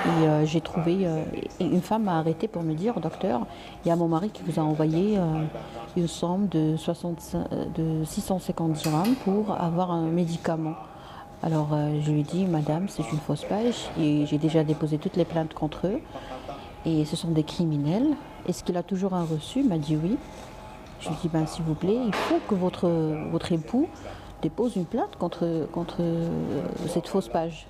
Et j'ai trouvé, une femme m'a arrêté pour me dire, docteur, il y a mon mari qui vous a envoyé une somme de 650 dirhams pour avoir un médicament. Alors je lui ai dit, madame, c'est une fausse page et j'ai déjà déposé toutes les plaintes contre eux. Et ce sont des criminels. Est-ce qu'il a toujours un reçu? Il m'a dit oui. Je lui ai dit, ben, s'il vous plaît, il faut que votre époux dépose une plainte contre cette fausse page.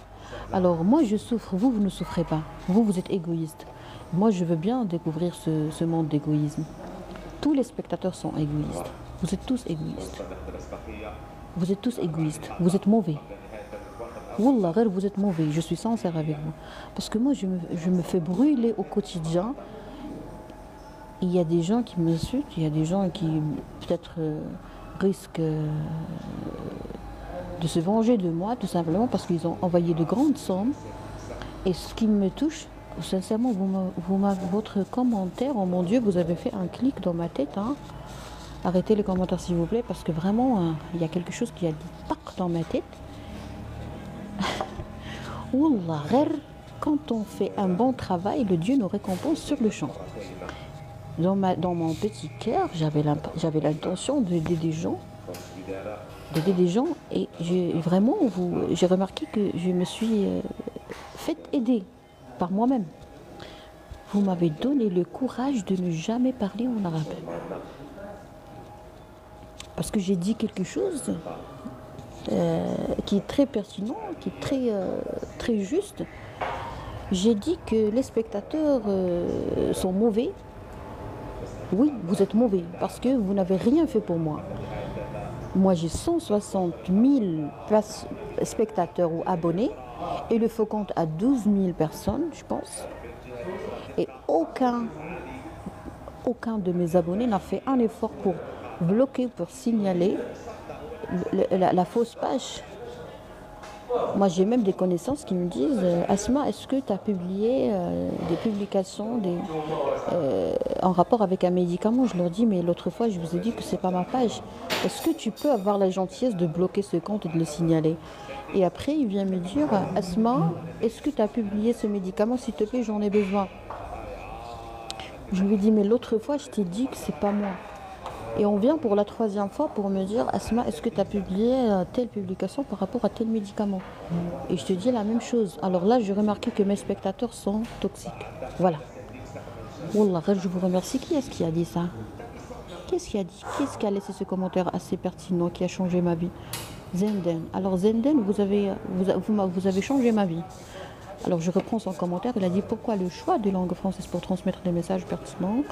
Alors moi je souffre, vous ne souffrez pas. Vous êtes égoïste. Moi je veux bien découvrir ce monde d'égoïsme. Tous les spectateurs sont égoïstes. Vous êtes tous égoïstes. Vous êtes tous égoïstes. Vous êtes mauvais. Wallah, vous êtes mauvais. Je suis sincère avec vous. Parce que moi je me fais brûler au quotidien. Il y a des gens qui m'insultent. Il y a des gens qui peut-être risquent de se venger de moi, tout simplement parce qu'ils ont envoyé de grandes sommes. Et ce qui me touche, sincèrement, votre commentaire, oh mon Dieu, vous avez fait un clic dans ma tête. Hein. Arrêtez les commentaires, s'il vous plaît, parce que vraiment, il y a quelque chose qui a dit tac dans ma tête. Wallah, quand on fait un bon travail, le Dieu nous récompense sur le champ. Dans mon petit cœur, j'avais l'intention d'aider des gens. Et j'ai remarqué que je me suis fait aider par moi-même. Vous m'avez donné le courage de ne jamais parler en arabe. Parce que j'ai dit quelque chose qui est très pertinent, qui est très juste. J'ai dit que les spectateurs sont mauvais. Oui, vous êtes mauvais parce que vous n'avez rien fait pour moi. Moi, j'ai 160 000 spectateurs ou abonnés et le faux compte a 12 000 personnes, je pense. Et aucun de mes abonnés n'a fait un effort pour bloquer, pour signaler la fausse page. Moi, j'ai même des connaissances qui me disent « Asma, est-ce que tu as publié des publications en rapport avec un médicament ?» Je leur dis « Mais l'autre fois, je vous ai dit que ce n'est pas ma page. Est-ce que tu peux avoir la gentillesse de bloquer ce compte et de le signaler ?» Et après, il vient me dire « Asma, est-ce que tu as publié ce médicament? S'il te plaît, j'en ai besoin. » Je lui dis « Mais l'autre fois, je t'ai dit que ce n'est pas moi. » Et on vient pour la 3e fois pour me dire « Asma, est-ce que tu as publié telle publication par rapport à tel médicament ?» Et je te dis la même chose. Alors là, j'ai remarqué que mes spectateurs sont toxiques. Voilà. Wallah, je vous remercie. Qui est-ce qui a dit ça? Qu'est-ce qui a dit? Qu'est-ce qui a laissé ce commentaire assez pertinent qui a changé ma vie? Zenden. Alors Zenden, vous avez changé ma vie. Alors je reprends son commentaire. Il a dit « Pourquoi le choix de langue française pour transmettre des messages pertinents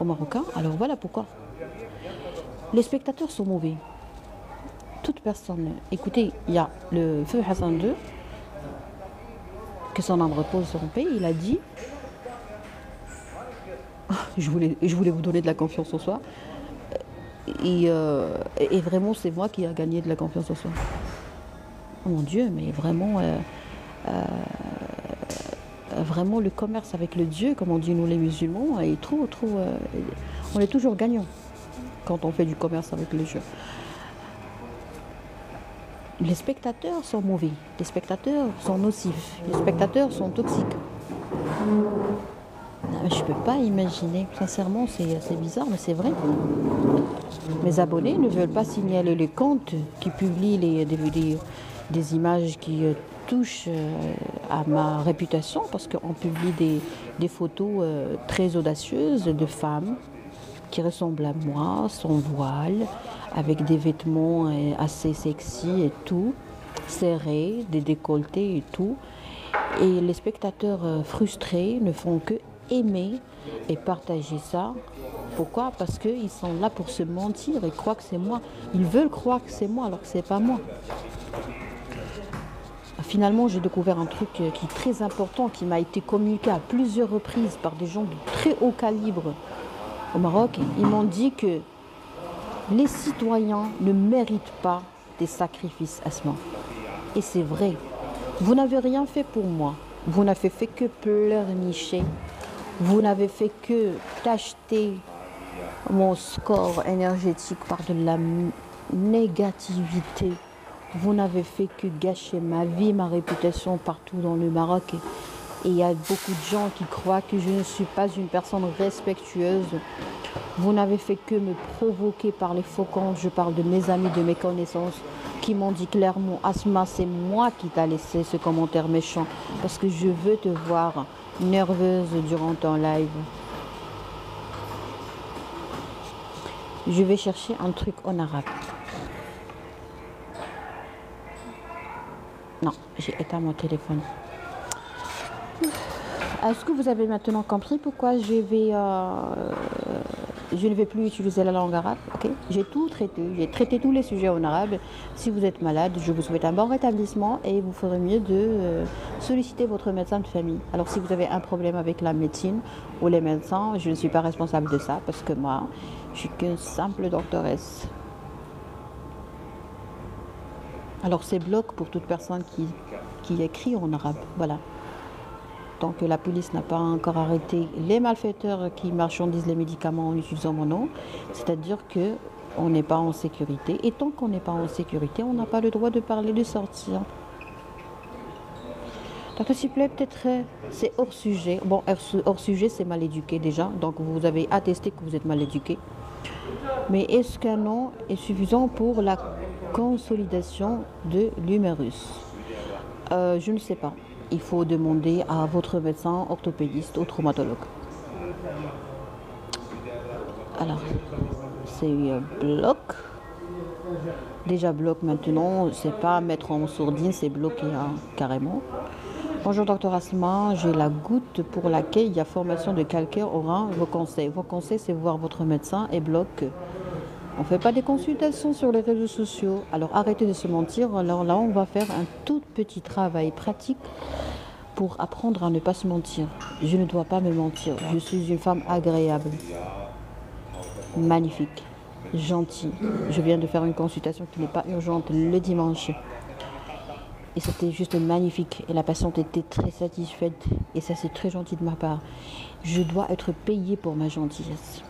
aux Marocains ?» Alors voilà pourquoi. Les spectateurs sont mauvais. toute personne. Écoutez, il y a le feu Hassan II, que son âme repose sur son paix, il a dit, je voulais vous donner de la confiance en soi, et vraiment c'est moi qui a gagné de la confiance en soi. Oh mon Dieu, mais vraiment, vraiment le commerce avec le Dieu, comme on dit nous les musulmans, est trop, on est toujours gagnant quand on fait du commerce avec le Dieu. Les spectateurs sont mauvais, les spectateurs sont nocifs, les spectateurs sont toxiques. Je ne peux pas imaginer, sincèrement c'est bizarre, mais c'est vrai. Mes abonnés ne veulent pas signaler les comptes qui publient des images qui touchent à ma réputation, parce qu'on publie des photos très audacieuses de femmes qui ressemblent à moi, sans voile, avec des vêtements assez sexy et tout, serrés, des décolletés et tout. Et les spectateurs frustrés ne font que aimer et partager ça. Pourquoi? Parce qu'ils sont là pour se mentir et croient que c'est moi. Ils veulent croire que c'est moi alors que c'est pas moi. Finalement, j'ai découvert un truc qui est très important, qui m'a été communiqué à plusieurs reprises par des gens de très haut calibre au Maroc. Ils m'ont dit que les citoyens ne méritent pas des sacrifices à ce moment. Et c'est vrai. Vous n'avez rien fait pour moi. Vous n'avez fait que pleurnicher. Vous n'avez fait que t'acheter mon score énergétique par de la négativité. Vous n'avez fait que gâcher ma vie, ma réputation partout dans le Maroc. Et il y a beaucoup de gens qui croient que je ne suis pas une personne respectueuse. Vous n'avez fait que me provoquer par les faux comptes. Je parle de mes amis, de mes connaissances, qui m'ont dit clairement, Asma, c'est moi qui t'a laissé ce commentaire méchant, parce que je veux te voir nerveuse durant ton live. Je vais chercher un truc en arabe. Non, j'ai éteint mon téléphone. Est-ce que vous avez maintenant compris pourquoi je ne vais plus utiliser la langue arabe? Okay? J'ai tout traité, j'ai traité tous les sujets en arabe. Si vous êtes malade, je vous souhaite un bon rétablissement et vous ferez mieux de solliciter votre médecin de famille. Alors si vous avez un problème avec la médecine ou les médecins, je ne suis pas responsable de ça parce que moi, je suis qu'une simple doctoresse. Alors c'est bloc pour toute personne qui écrit en arabe. Voilà. Tant que la police n'a pas encore arrêté les malfaiteurs qui marchandisent les médicaments en utilisant mon nom, c'est-à-dire qu'on n'est pas en sécurité. Et tant qu'on n'est pas en sécurité, on n'a pas le droit de parler de sortir. Donc s'il vous plaît, peut-être c'est hors sujet. Bon, hors sujet, c'est mal éduqué déjà. Donc vous avez attesté que vous êtes mal éduqué. Mais est-ce qu'un nom est suffisant pour la consolidation de l'humérus? Je ne sais pas. Il faut demander à votre médecin orthopédiste ou traumatologue. Alors, c'est bloc. Déjà bloc maintenant, c'est pas mettre en sourdine, c'est bloqué hein, carrément. Bonjour docteur Asma, j'ai la goutte pour laquelle il y a formation de calcaire au rein. Vos conseils, c'est voir votre médecin et bloc. On ne fait pas des consultations sur les réseaux sociaux. Alors arrêtez de se mentir. Alors là, on va faire un tout petit travail pratique pour apprendre à ne pas se mentir. Je ne dois pas me mentir. Je suis une femme agréable, magnifique, gentille. Je viens de faire une consultation qui n'est pas urgente le dimanche. Et c'était juste magnifique. Et la patiente était très satisfaite. Et ça, c'est très gentil de ma part. Je dois être payée pour ma gentillesse.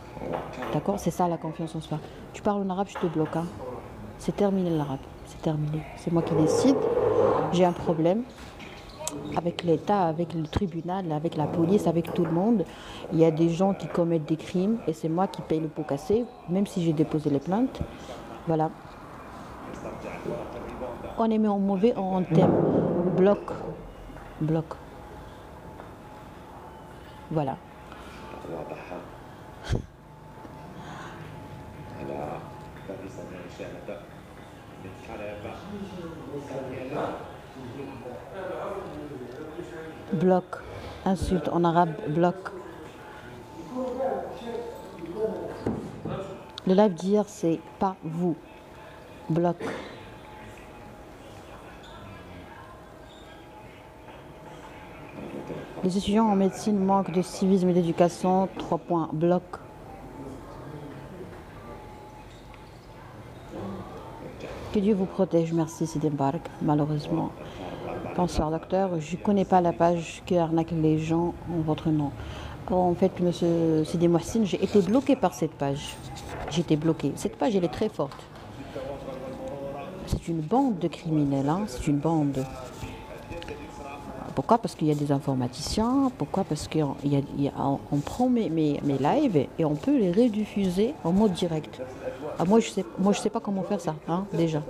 D'accord? C'est ça la confiance en soi. Tu parles en arabe, je te bloque. Hein. C'est terminé l'arabe. C'est terminé. C'est moi qui décide. J'ai un problème avec l'État, avec le tribunal, avec la police, avec tout le monde. Il y a des gens qui commettent des crimes et c'est moi qui paye le pot cassé, même si j'ai déposé les plaintes. Voilà. On est mis en mauvais en termes. Bloc. Bloc. Voilà. Bloc, insulte en arabe, bloc. Le live d'hier, c'est pas vous. Bloc. Les étudiants en médecine manquent de civisme et d'éducation. 3 points. Bloc. Que Dieu vous protège. Merci, Sidi Mbarak. Malheureusement. Bonsoir, docteur. Je ne connais pas la page qui arnaque les gens en votre nom. En fait, monsieur Sidi Mohsin, j'ai été bloqué par cette page. J'ai été bloqué. Cette page, elle est très forte. C'est une bande de criminels. Hein. C'est une bande. Pourquoi? Parce qu'il y a des informaticiens. Pourquoi? Parce qu'on prend mes lives et on peut les rediffuser en mode direct. Ah, moi, je sais pas comment faire ça, hein, déjà.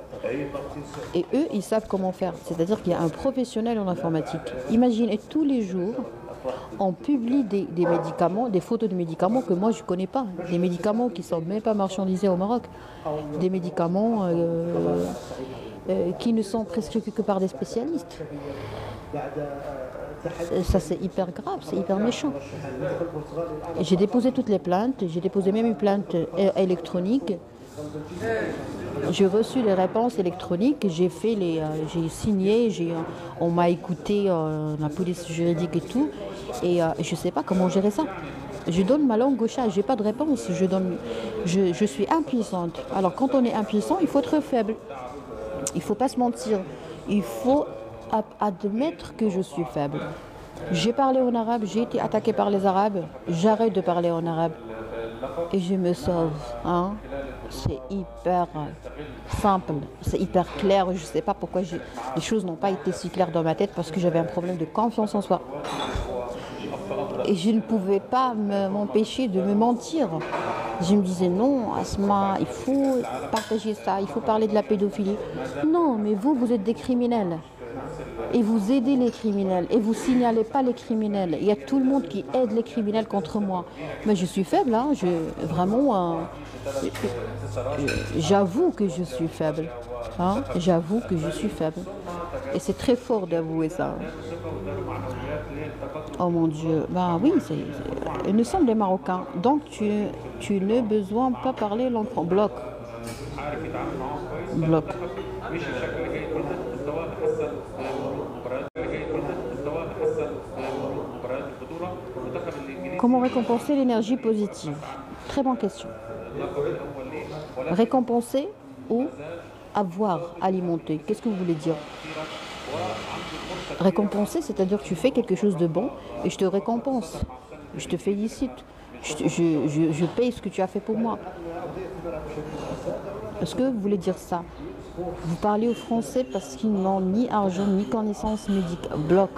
Et eux, ils savent comment faire. C'est-à-dire qu'il y a un professionnel en informatique. Imaginez, tous les jours, on publie des médicaments, des photos de médicaments que moi, je ne connais pas. Des médicaments qui ne sont même pas marchandisés au Maroc. Des médicaments qui ne sont prescrits que par des spécialistes. Ça, c'est hyper grave, c'est hyper méchant. J'ai déposé toutes les plaintes, j'ai déposé même une plainte électronique. J'ai reçu les réponses électroniques, j'ai signé, on m'a écouté, la police juridique et tout, et je ne sais pas comment gérer ça. Je donne ma langue au chat, je n'ai pas de réponse, je suis impuissante. Alors quand on est impuissant, il faut être faible, il ne faut pas se mentir, il faut admettre que je suis faible. J'ai parlé en arabe, j'ai été attaquée par les arabes, j'arrête de parler en arabe et je me sauve. Hein? C'est hyper simple, c'est hyper clair. Je ne sais pas pourquoi les choses n'ont pas été si claires dans ma tête, parce que j'avais un problème de confiance en soi. Et je ne pouvais pas m'empêcher de me mentir. Je me disais non, Asma, il faut partager ça, il faut parler de la pédophilie. Non, mais vous êtes des criminels. Et vous aidez les criminels, et vous signalez pas les criminels. Il y a tout le monde qui aide les criminels contre moi. Mais je suis faible, hein. J'avoue que je suis faible. Hein. J'avoue que je suis faible. Et c'est très fort d'avouer ça. Oh mon Dieu. Ben oui, nous sommes des Marocains. Donc tu n'as besoin pas parler langue française. Bloc. Bloc. Comment récompenser l'énergie positive? Très bonne question. Récompenser ou avoir alimenté? Qu'est-ce que vous voulez dire? Récompenser, c'est-à-dire que tu fais quelque chose de bon et je te récompense. Je te félicite. Je paye ce que tu as fait pour moi. Est-ce que vous voulez dire ça? Vous parlez aux Français parce qu'ils n'ont ni argent ni connaissance médicale. Bloc.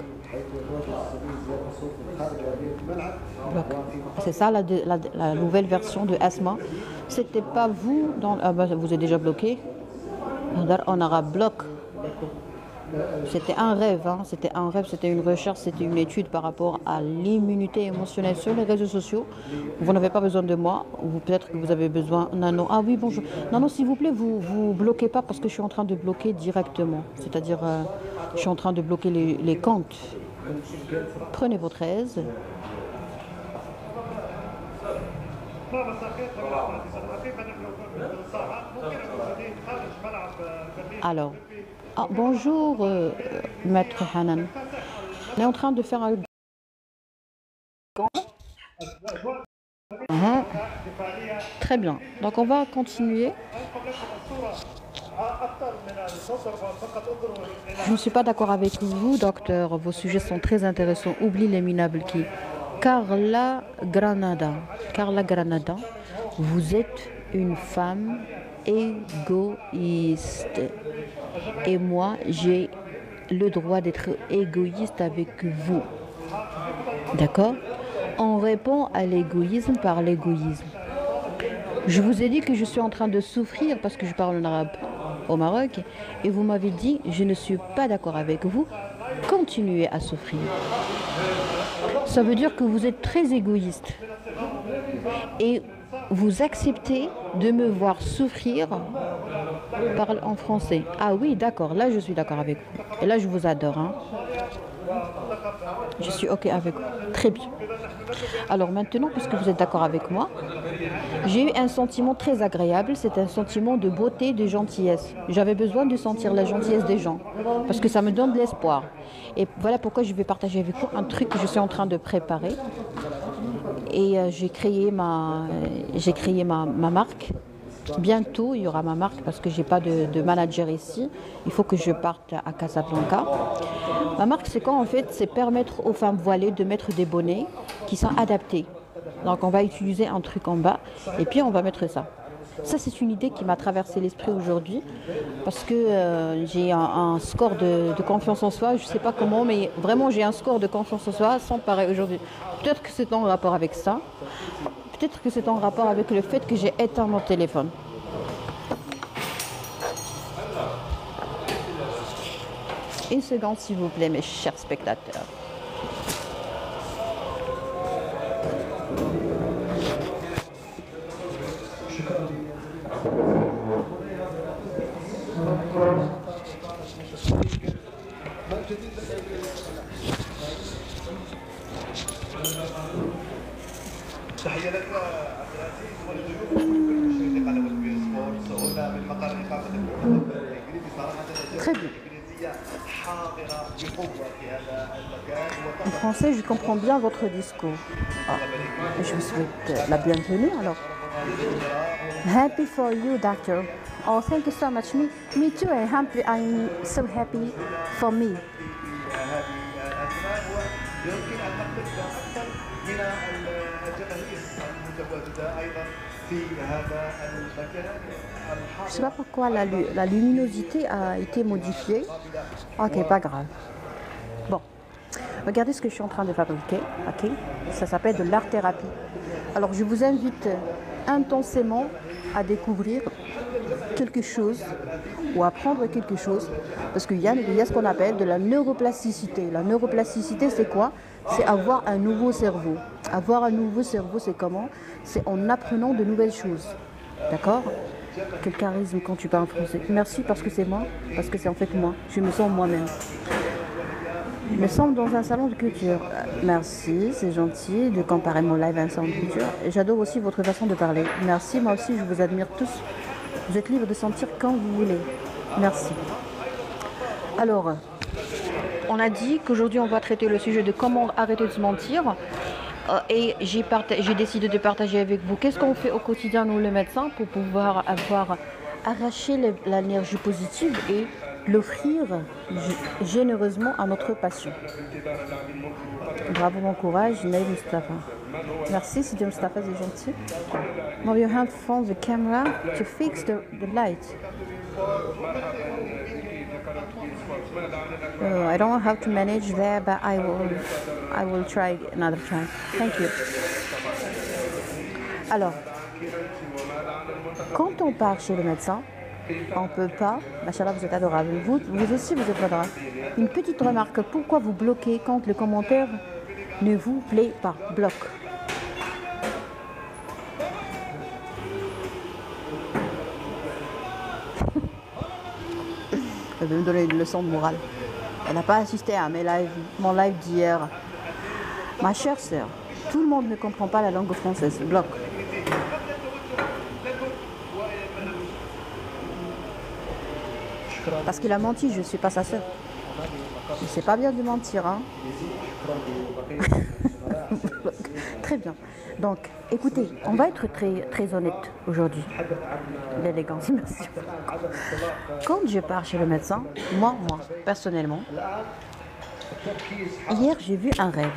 C'est ça la nouvelle version de Asma. C'était pas vous dans. Ah bah, vous êtes déjà bloqué. On aura bloc. C'était un rêve, hein. C'était un rêve, c'était une recherche, c'était une étude par rapport à l'immunité émotionnelle sur les réseaux sociaux. Vous n'avez pas besoin de moi, ou peut-être que vous avez besoin. Nano, ah oui, bonjour. Nano, s'il vous plaît, vous bloquez pas parce que je suis en train de bloquer directement. C'est-à-dire, je suis en train de bloquer les comptes. Prenez votre aise. Alors, bonjour, maître Hanan. On est en train de faire un... Très bien. Donc, on va continuer. Je ne suis pas d'accord avec vous, docteur. Vos sujets sont très intéressants. Oublie les minables qui... Carla Granada, vous êtes une femme égoïste. Et moi, j'ai le droit d'être égoïste avec vous. D'accord? On répond à l'égoïsme par l'égoïsme. Je vous ai dit que je suis en train de souffrir parce que je parle en arabe au Maroc. Et vous m'avez dit, je ne suis pas d'accord avec vous. Continuez à souffrir. Ça veut dire que vous êtes très égoïste. Et vous acceptez de me voir souffrir en français. Ah oui, d'accord, là je suis d'accord avec vous. Et là je vous adore. Hein. Je suis OK avec vous. Très bien. Alors maintenant, puisque vous êtes d'accord avec moi, j'ai eu un sentiment très agréable, c'est un sentiment de beauté, de gentillesse. J'avais besoin de sentir la gentillesse des gens, parce que ça me donne de l'espoir. Et voilà pourquoi je vais partager avec vous un truc que je suis en train de préparer. Et j'ai créé ma marque. Bientôt, il y aura ma marque parce que j'ai pas de manager ici. Il faut que je parte à Casablanca. Ma marque, c'est quoi en fait? C'est permettre aux femmes voilées de mettre des bonnets qui sont adaptés. Donc on va utiliser un truc en bas et puis on va mettre ça. Ça, c'est une idée qui m'a traversé l'esprit aujourd'hui parce que j'ai un score de confiance en soi. Je ne sais pas comment, mais vraiment, j'ai un score de confiance en soi sans pareil aujourd'hui. Peut-être que c'est en rapport avec ça. Peut-être que c'est en rapport avec le fait que j'ai éteint mon téléphone. Une seconde, s'il vous plaît, mes chers spectateurs. تحية لك عبد العزيز ولضيوفك ولكل مشاهدي قنوات بي سبورتس هنا من مقر إقامة المنتخب الإنجليزي صراحة الأجواء الإنجليزية حاضرة بقوة في هذا المكان. En français, je comprends bien votre discours. Ah, je vous souhaite la bienvenue alors. Happy for you, doctor. Oh, thank you so much. Me too. I'm so happy for me. يمكن أن نقترب أكثر من الجماهير المتواجدة أيضا في هذا المكان. Je ne sais pas pourquoi la luminosité a été modifiée. Ok, pas grave. Bon, regardez ce que je suis en train de fabriquer. Ok, ça s'appelle de l'art-thérapie. Alors, je vous invite intensément à découvrir quelque chose ou apprendre quelque chose parce qu'il y a ce qu'on appelle de la neuroplasticité. La neuroplasticité, c'est quoi? C'est avoir un nouveau cerveau. Avoir un nouveau cerveau, c'est comment? C'est en apprenant de nouvelles choses. D'accord? Quel charisme quand tu parles français. Merci parce que c'est moi, parce que c'est en fait moi. Je me sens moi-même. Je me sens dans un salon de culture. Merci, c'est gentil de comparer mon live à un salon de culture. J'adore aussi votre façon de parler. Merci, moi aussi, je vous admire tous. Vous êtes libre de sentir quand vous voulez. Merci. Alors, on a dit qu'aujourd'hui, on va traiter le sujet de comment arrêter de se mentir. Et j'ai décidé de partager avec vous qu'est-ce qu'on fait au quotidien, nous, les médecins, pour pouvoir arracher l'énergie positive et l'offrir généreusement à notre patient. Bravo, mon courage, Naïd Mustafa. Merci, Sidi Mustafa, c'est gentil. Now you have from the camera to fix the light. I don't know how to manage there, but I will try another time. Thank you. Alors, quand on part chez le médecin, on ne peut pas, machallah, vous êtes adorable, vous aussi vous êtes adorable. Une petite remarque, pourquoi vous bloquez quand le commentaire ne vous plaît pas? Bloque. Elle veut me donner une leçon de morale. Elle n'a pas assisté à mon live d'hier. Ma chère sœur, tout le monde ne comprend pas la langue française. Bloque. Parce qu'il a menti, je ne suis pas sa sœur. C'est pas bien de mentir, hein. Très bien. Donc, écoutez, on va être très honnête aujourd'hui. L'élégance, merci. Quand je pars chez le médecin, moi, personnellement, hier j'ai vu un rêve.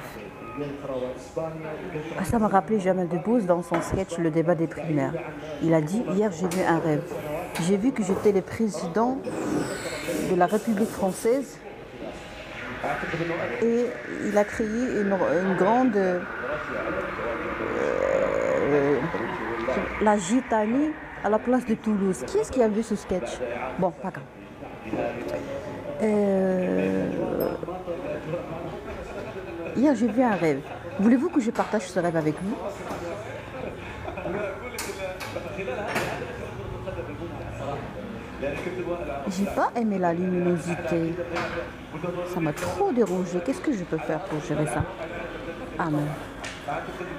Ça m'a rappelé Jamel Debbouze dans son sketch Le débat des primaires. Il a dit, hier j'ai vu un rêve. J'ai vu que j'étais le président de la République française et il a créé une grande... la Gitanie à la place de Toulouse. Qui est-ce qui a vu ce sketch? Bon, pas grave. Hier, j'ai vu un rêve. Voulez-vous que je partage ce rêve avec vous? J'ai pas aimé la luminosité. Ça m'a trop dérangé. Qu'est-ce que je peux faire pour gérer ça? Ah non.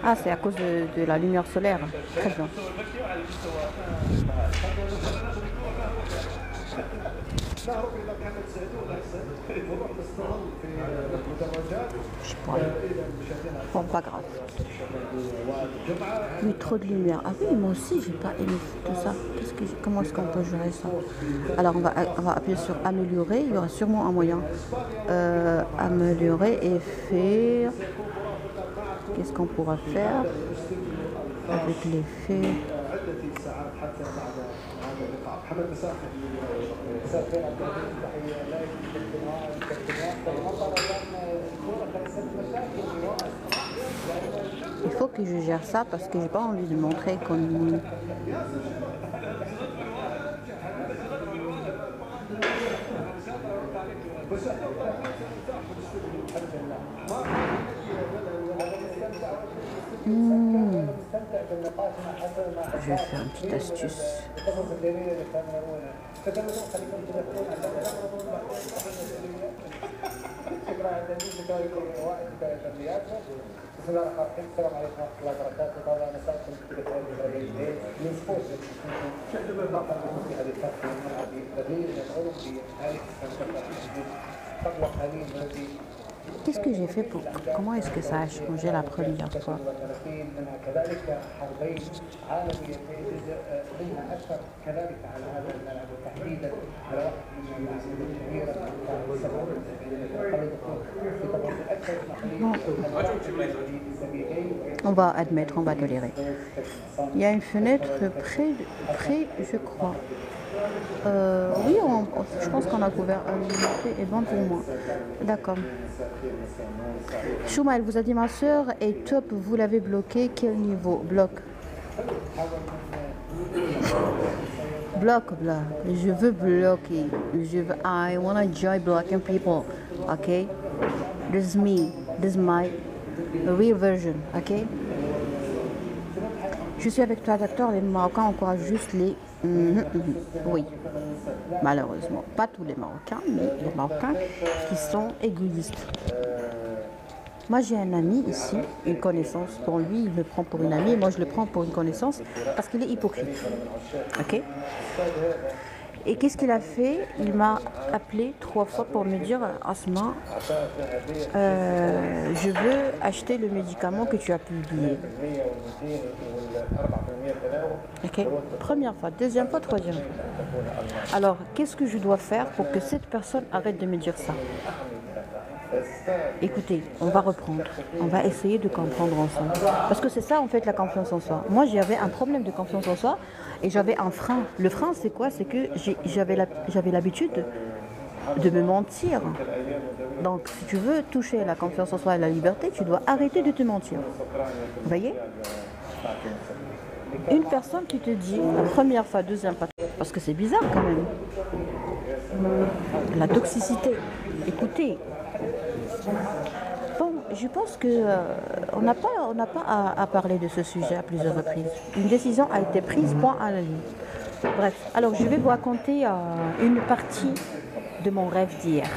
Ah, c'est à cause de la lumière solaire. Très bien. Je sais pas. Bon, pas grave. Oui, trop de lumière. Ah oui, moi aussi, j'ai pas aimé tout ça. Comment est-ce qu'on peut gérer ça? Alors, on va appuyer sur améliorer. Il y aura sûrement un moyen. Améliorer et faire. Qu'est-ce qu'on pourra faire avec l'effet? Il faut que je gère ça parce que j'ai pas envie de montrer comme... Je vais faire une petite astuce. Qu'est-ce que j'ai fait pour... Comment est-ce que ça a changé la première fois? Bon. On va admettre, on va tolérer. Il y a une fenêtre près, je crois. Oui, je pense qu'on a couvert. L'unité est bon pour moi. D'accord. Chouma, elle vous a dit ma soeur est top, vous l'avez bloqué. Quel niveau? Bloc. Bloc. Je veux bloquer. I want to enjoy blocking people. Okay? This is me. This is my real version. Okay? Je suis avec toi, docteur. Les Marocains encouragent juste les... Oui, malheureusement. Pas tous les Marocains, mais les Marocains qui sont égoïstes. Moi, j'ai un ami ici, une connaissance. Pour lui, il me prend pour une amie. Moi, je le prends pour une connaissance parce qu'il est hypocrite. Ok? Et qu'est-ce qu'il a fait? Il m'a appelé 3 fois pour me dire Asma, je veux acheter le médicament que tu as publié. Ok? Première fois, deuxième fois, troisième fois. Alors, qu'est-ce que je dois faire pour que cette personne arrête de me dire ça? Écoutez, on va reprendre. On va essayer de comprendre ensemble. Parce que c'est ça, en fait, la confiance en soi. Moi, j'avais un problème de confiance en soi et j'avais un frein. Le frein, c'est quoi? C'est que j'avais l'habitude de me mentir. Donc, si tu veux toucher la confiance en soi et la liberté, tu dois arrêter de te mentir. Vous voyez? Une personne qui te dit la première fois, deuxième fois, parce que c'est bizarre quand même. La toxicité. Écoutez. Bon, je pense que on n'a pas à parler de ce sujet à plusieurs reprises. Une décision a été prise, point à la ligne. Bref, alors je vais vous raconter une partie de mon rêve d'hier.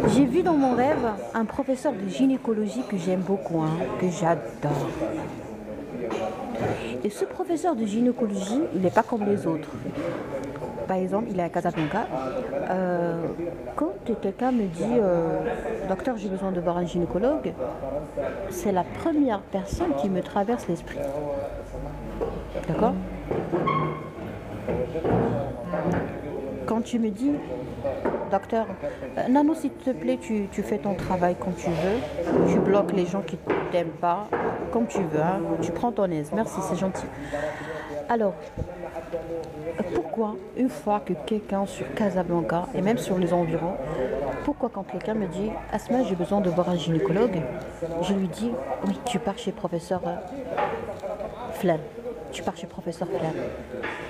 J'ai vu dans mon rêve un professeur de gynécologie que j'aime beaucoup, que j'adore. Et ce professeur de gynécologie, il n'est pas comme les autres. Par exemple, il est à Casablanca. Quand quelqu'un me dit docteur, j'ai besoin de voir un gynécologue, c'est la première personne qui me traverse l'esprit. D'accord? Quand tu me dis docteur, Nano, s'il te plaît, tu fais ton travail comme tu veux, tu bloques les gens qui ne t'aiment pas, comme tu veux, tu prends ton aise. Merci, c'est gentil. Alors, pourquoi, une fois que quelqu'un sur Casablanca, et même sur les environs, pourquoi quand quelqu'un me dit « Asma, j'ai besoin de voir un gynécologue », je lui dis « Oui, tu pars chez professeur Flan. Tu pars chez professeur Flan.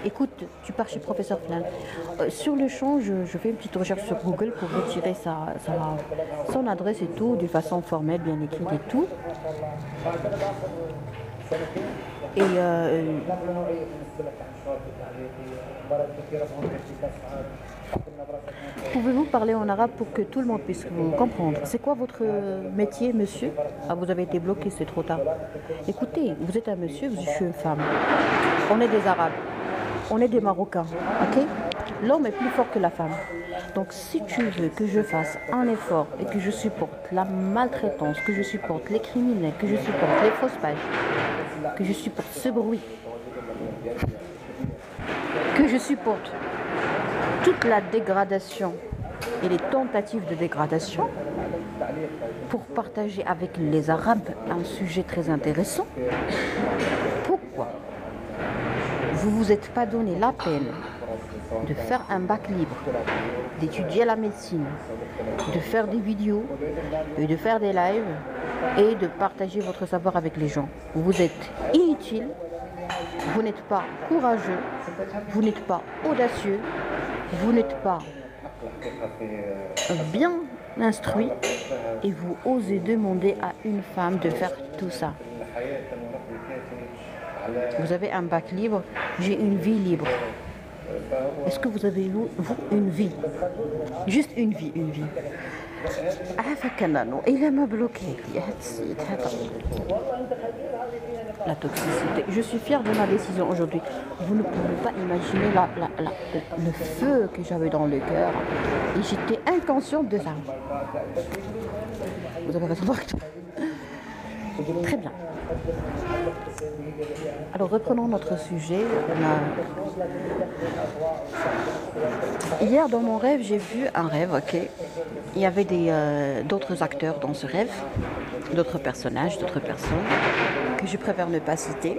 Écoute, tu pars chez professeur Flan. » Sur le champ, je fais une petite recherche sur Google pour retirer son adresse et tout, de façon formelle, bien écrite et tout. Et Pouvez-vous parler en arabe pour que tout le monde puisse vous comprendre? C'est quoi votre métier, monsieur? Ah, vous avez été bloqué, c'est trop tard. Écoutez, vous êtes un monsieur, je suis une femme. On est des Arabes, on est des Marocains, ok? L'homme est plus fort que la femme. Donc si tu veux que je fasse un effort et que je supporte la maltraitance, que je supporte les criminels, que je supporte les fausses pages, que je supporte ce bruit, que je supporte toute la dégradation et les tentatives de dégradation pour partager avec les Arabes un sujet très intéressant, pourquoi vous ne vous êtes pas donné la peine de faire un bac libre, d'étudier la médecine, de faire des vidéos, et de faire des lives et de partager votre savoir avec les gens? Vous êtes inutile, vous n'êtes pas courageux, vous n'êtes pas audacieux, vous n'êtes pas bien instruit et vous osez demander à une femme de faire tout ça. Vous avez un bac libre, j'ai une vie libre. Est-ce que vous avez, vous, une vie? Juste une vie, une vie. Il m'a bloqué. La toxicité. Je suis fière de ma décision aujourd'hui. Vous ne pouvez pas imaginer le feu que j'avais dans le cœur. Et j'étais inconsciente de ça. Vous avez raison. Très bien. Alors reprenons notre sujet. Hier dans mon rêve, j'ai vu un rêve, ok. Il y avait d'autres acteurs dans ce rêve, d'autres personnages, d'autres personnes que je préfère ne pas citer.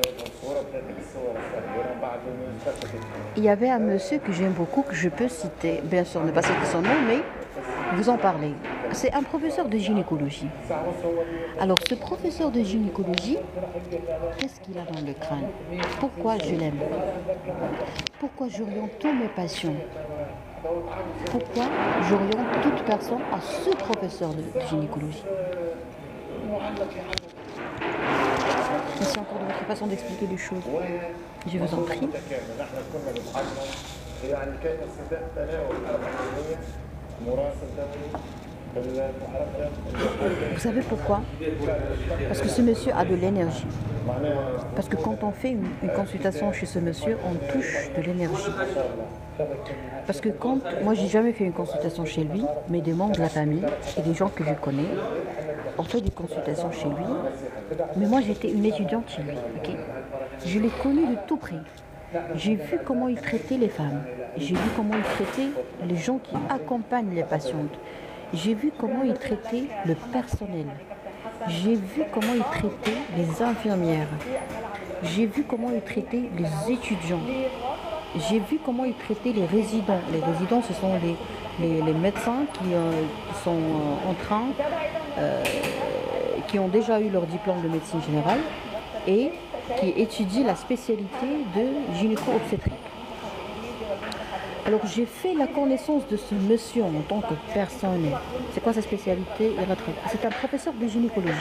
Il y avait un monsieur que j'aime beaucoup, que je peux citer, bien sûr ne pas citer son nom, mais vous en parlez. C'est un professeur de gynécologie. Alors ce professeur de gynécologie, qu'est-ce qu'il a dans le crâne? Pourquoi je l'aime? Pourquoi j'oriente tous mes patients? Pourquoi j'oriente toute personne à ce professeur de gynécologie? Merci encore de votre façon d'expliquer les choses. Je vous en prie. Vous savez pourquoi? Parce que ce monsieur a de l'énergie. Parce que quand on fait une consultation chez ce monsieur, on touche de l'énergie. Parce que moi j'ai jamais fait une consultation chez lui, mais des membres de la famille et des gens que je connais ont fait des consultations chez lui. Mais moi j'étais une étudiante chez lui, ok? Je l'ai connu de tout près. J'ai vu comment il traitait les femmes. J'ai vu comment il traitait les gens qui accompagnent les patientes. J'ai vu comment il traitait le personnel. J'ai vu comment il traitait les infirmières. J'ai vu comment il traitait les étudiants. J'ai vu comment il traitait les résidents. Les résidents, ce sont les médecins qui sont en train, qui ont déjà eu leur diplôme de médecine générale et qui étudient la spécialité de gynéco-obstétrique. Alors j'ai fait la connaissance de ce monsieur en tant que personne. C'est quoi sa spécialité? C'est un professeur de gynécologie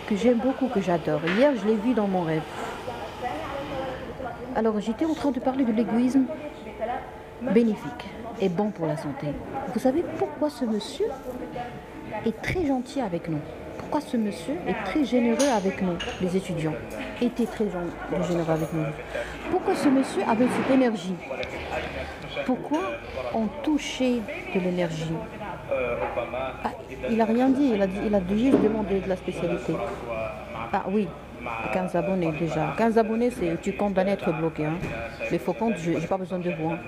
que j'aime beaucoup, que j'adore. Hier, je l'ai vu dans mon rêve. Alors j'étais en train de parler de l'égoïsme bénéfique et bon pour la santé. Vous savez pourquoi ce monsieur est très gentil avec nous? Pourquoi ce monsieur est très généreux avec nous, les étudiants? Était très généreux avec nous. Pourquoi ce monsieur avait cette énergie? Pourquoi on touchait de l'énergie? Ah, il n'a rien dit, il a juste demandé de la spécialité. Ah oui, 15 abonnés déjà. 15 abonnés, tu es condamné à être bloqué. Hein. Les faux comptes, je n'ai pas besoin de vous. Hein.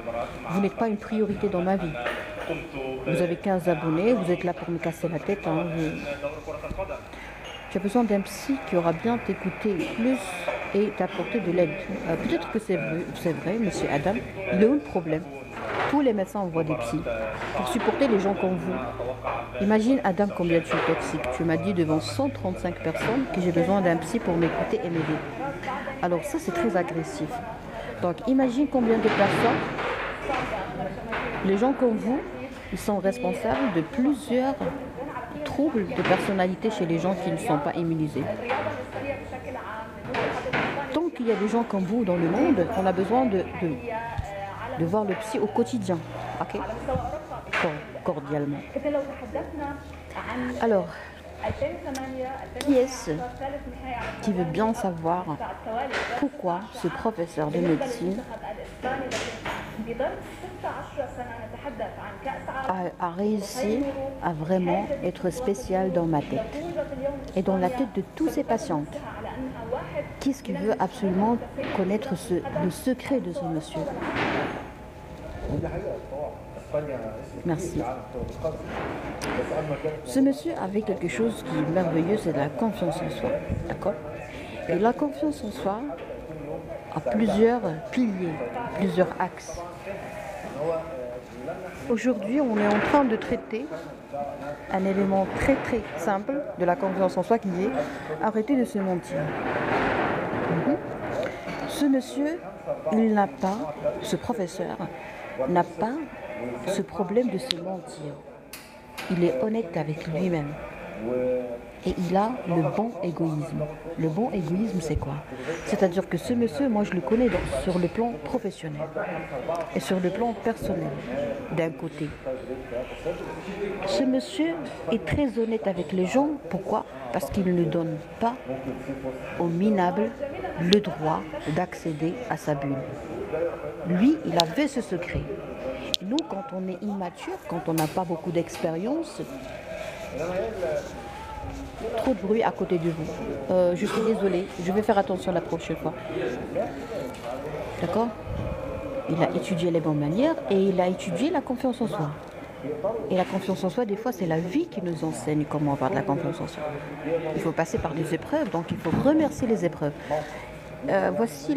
Vous n'êtes pas une priorité dans ma vie. Vous avez 15 abonnés, vous êtes là pour me casser la tête. Hein. J'ai besoin d'un psy qui aura bien t'écouter plus et t'apporter de l'aide. Peut-être que c'est vrai, monsieur Adam. Il est où le problème? Tous les médecins envoient des psys pour supporter les gens comme vous. Imagine, Adam, combien tu es toxique. Tu m'as dit devant 135 personnes que j'ai besoin d'un psy pour m'écouter et m'aider. Alors ça, c'est très agressif. Donc imagine combien de personnes, les gens comme vous, ils sont responsables de plusieurs troubles de personnalité chez les gens qui ne sont pas immunisés. Tant qu'il y a des gens comme vous dans le monde, on a besoin de voir le psy au quotidien. Ok. Cordialement. Alors, qui est-ce qui veut bien savoir pourquoi ce professeur de médecine a réussi à vraiment être spécial dans ma tête et dans la tête de tous ses patientes? Qui est-ce qui veut absolument connaître le secret de ce monsieur? Merci. Ce monsieur avait quelque chose qui est merveilleux, c'est la confiance en soi. D'accord? Et la confiance en soi a plusieurs piliers, plusieurs axes. Aujourd'hui, on est en train de traiter un élément très très simple de la confiance en soi qui est arrêter de se mentir. Ce monsieur, il n'a pas, ce professeur n'a pas ce problème de se mentir. Il est honnête avec lui-même. Et il a le bon égoïsme. Le bon égoïsme, c'est quoi? C'est-à-dire que ce monsieur, moi je le connais sur le plan professionnel et sur le plan personnel, d'un côté. Ce monsieur est très honnête avec les gens. Pourquoi? Parce qu'il ne donne pas aux minables le droit d'accéder à sa bulle. Lui, il avait ce secret. Nous, quand on est immature, quand on n'a pas beaucoup d'expérience, trop de bruit à côté de vous. Je suis désolée, je vais faire attention la prochaine fois. D'accord? Il a étudié les bonnes manières et il a étudié la confiance en soi. Et la confiance en soi, des fois, c'est la vie qui nous enseigne comment avoir de la confiance en soi. Il faut passer par des épreuves, donc il faut remercier les épreuves. Voici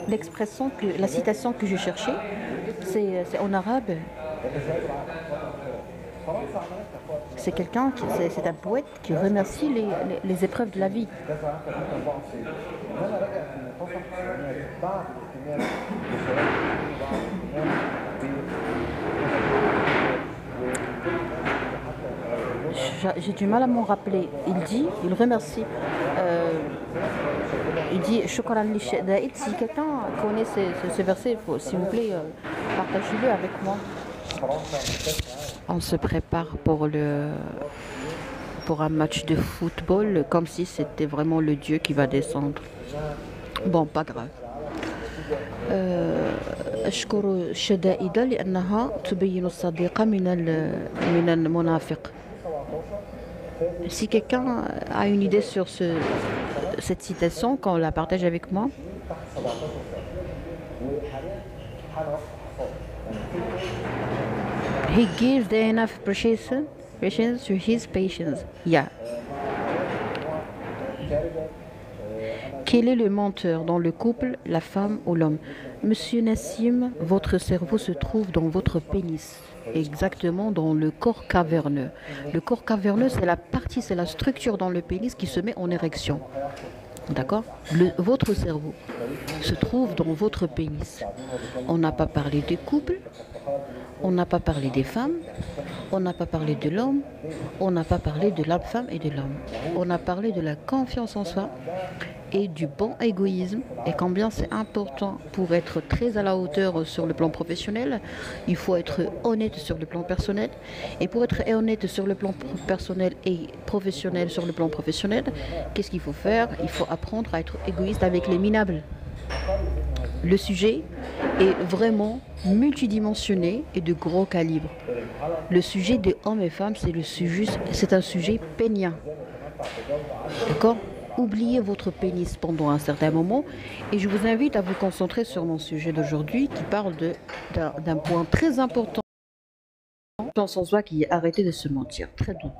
l'expression, la citation que je cherchais, c'est en arabe. C'est quelqu'un, c'est un poète qui remercie les épreuves de la vie. J'ai du mal à m'en rappeler. Il remercie. Il dit Shukran li shada'id. Si quelqu'un connaît ce verset, s'il vous plaît, partagez-le avec moi. On se prépare pour un match de football, comme si c'était vraiment le Dieu qui va descendre. Bon, pas grave. أشكر الشدائد لأنها تبين الصديق من المنافق. Si quelqu'un a une idée sur cette citation, qu'on la partage avec moi. He gives enough patience to his patients. Yeah. Quel est le menteur dans le couple, la femme ou l'homme? Monsieur Nassim, votre cerveau se trouve dans votre pénis, exactement dans le corps caverneux. Le corps caverneux, c'est la structure dans le pénis qui se met en érection. D'accord? Votre cerveau se trouve dans votre pénis. On n'a pas parlé des couples, on n'a pas parlé des femmes, on n'a pas parlé de l'homme, on n'a pas parlé de la femme et de l'homme. On a parlé de la confiance en soi et du bon égoïsme, et combien c'est important pour être très à la hauteur sur le plan professionnel. Il faut être honnête sur le plan personnel, et pour être honnête sur le plan personnel et professionnel sur le plan professionnel, qu'est-ce qu'il faut faire? Il faut apprendre à être égoïste avec les minables. Le sujet est vraiment multidimensionné et de gros calibre. Le sujet des hommes et femmes, c'est un sujet pénible. D'accord? Oubliez votre pénis pendant un certain moment et je vous invite à vous concentrer sur mon sujet d'aujourd'hui qui parle d'un point très important en soi qui est arrêter de se mentir. Très bien.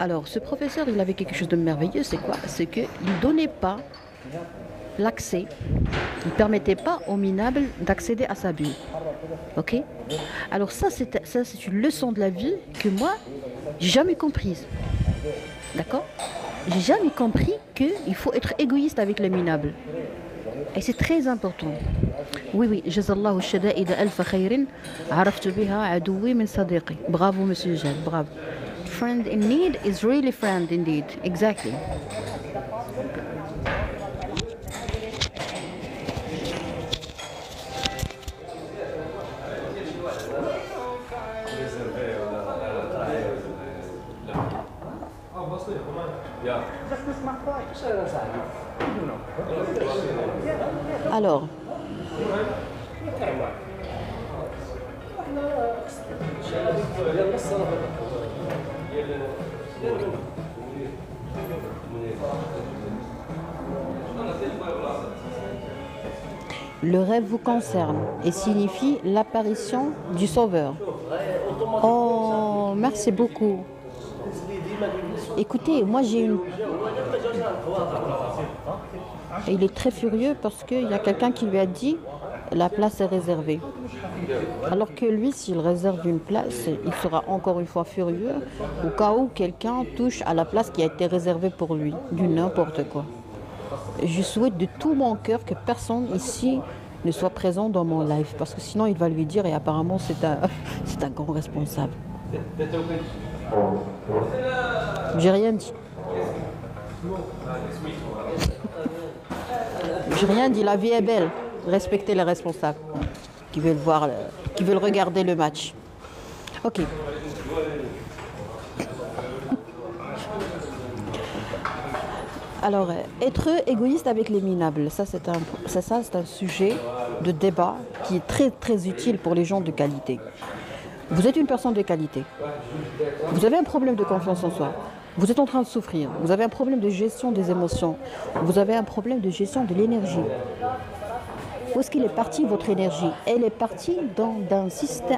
Alors, ce professeur, il avait quelque chose de merveilleux, c'est quoi? C'est qu'il ne donnait pas l'accès, il ne permettait pas aux minables d'accéder à sa bulle. Ok? Alors ça, c'est une leçon de la vie que moi, j'ai jamais comprise. D'accord? J'ai jamais compris qu'il faut être égoïste avec les minables. Et c'est très important. Oui, jazallahu shada'ida alfa khayrin, araftu biha adoui min sadiqi. Bravo, monsieur Jad, bravo. Friend in need is really friend indeed. Exactly. Alors, le rêve vous concerne et signifie l'apparition du Sauveur. Oh, merci beaucoup. Écoutez, moi j'ai une... Il est très furieux parce qu'il y a quelqu'un qui lui a dit la place est réservée. Alors que lui, s'il réserve une place, il sera encore une fois furieux au cas où quelqu'un touche à la place qui a été réservée pour lui, du n'importe quoi. Je souhaite de tout mon cœur que personne ici ne soit présent dans mon live parce que sinon il va lui dire et apparemment c'est un grand responsable. J'ai rien dit. J'ai rien dit, la vie est belle. Respectez les responsables qui veulent voir, qui veulent regarder le match. Ok. Alors, être égoïste avec les minables, ça c'est un sujet de débat qui est très très utile pour les gens de qualité. Vous êtes une personne de qualité. Vous avez un problème de confiance en soi. Vous êtes en train de souffrir. Vous avez un problème de gestion des émotions. Vous avez un problème de gestion de l'énergie. Où est-ce qu'il est parti votre énergie? Elle est partie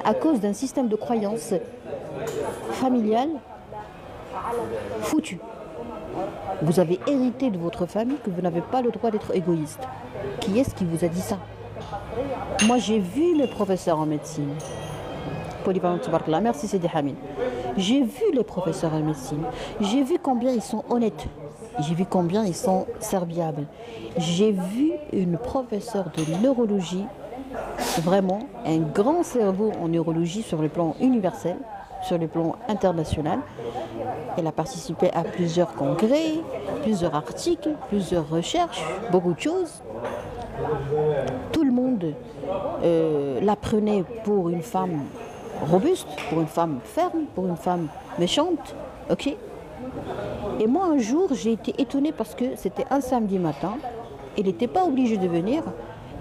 à cause d'un système de croyance familial foutu. Vous avez hérité de votre famille que vous n'avez pas le droit d'être égoïste. Qui est-ce qui vous a dit ça? Moi, j'ai vu mes professeurs en médecine. Merci Sidi Hamid. J'ai vu les professeurs en médecine. J'ai vu combien ils sont honnêtes. J'ai vu combien ils sont serviables. J'ai vu une professeure de neurologie, vraiment un grand cerveau en neurologie sur le plan universel, sur le plan international. Elle a participé à plusieurs congrès, plusieurs articles, plusieurs recherches, beaucoup de choses. Tout le monde la prenait pour une femme robuste, pour une femme ferme, pour une femme méchante. Ok. Et moi, un jour, j'ai été étonnée parce que c'était un samedi matin. Elle n'était pas obligée de venir.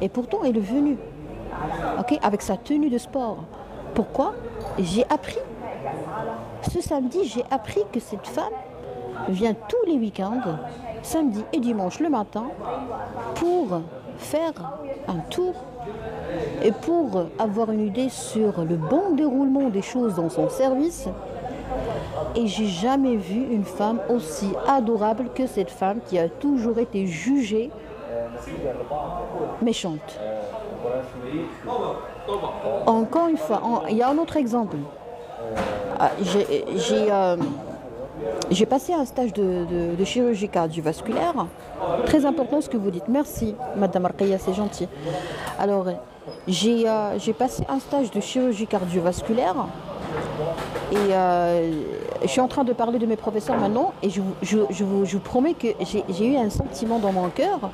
Et pourtant, elle est venue. Ok, avec sa tenue de sport. Pourquoi? J'ai appris. Ce samedi, j'ai appris que cette femme vient tous les week-ends, samedi et dimanche le matin, pour faire un tour et pour avoir une idée sur le bon déroulement des choses dans son service. Et j'ai jamais vu une femme aussi adorable que cette femme qui a toujours été jugée méchante. Encore une fois, il y a un autre exemple. J'ai passé un stage de chirurgie cardiovasculaire. Très important ce que vous dites. Merci, Madame Arqeya, c'est gentil. Alors, j'ai passé un stage de chirurgie cardiovasculaire et je suis en train de parler de mes professeurs maintenant et je vous promets que j'ai eu un sentiment dans mon cœur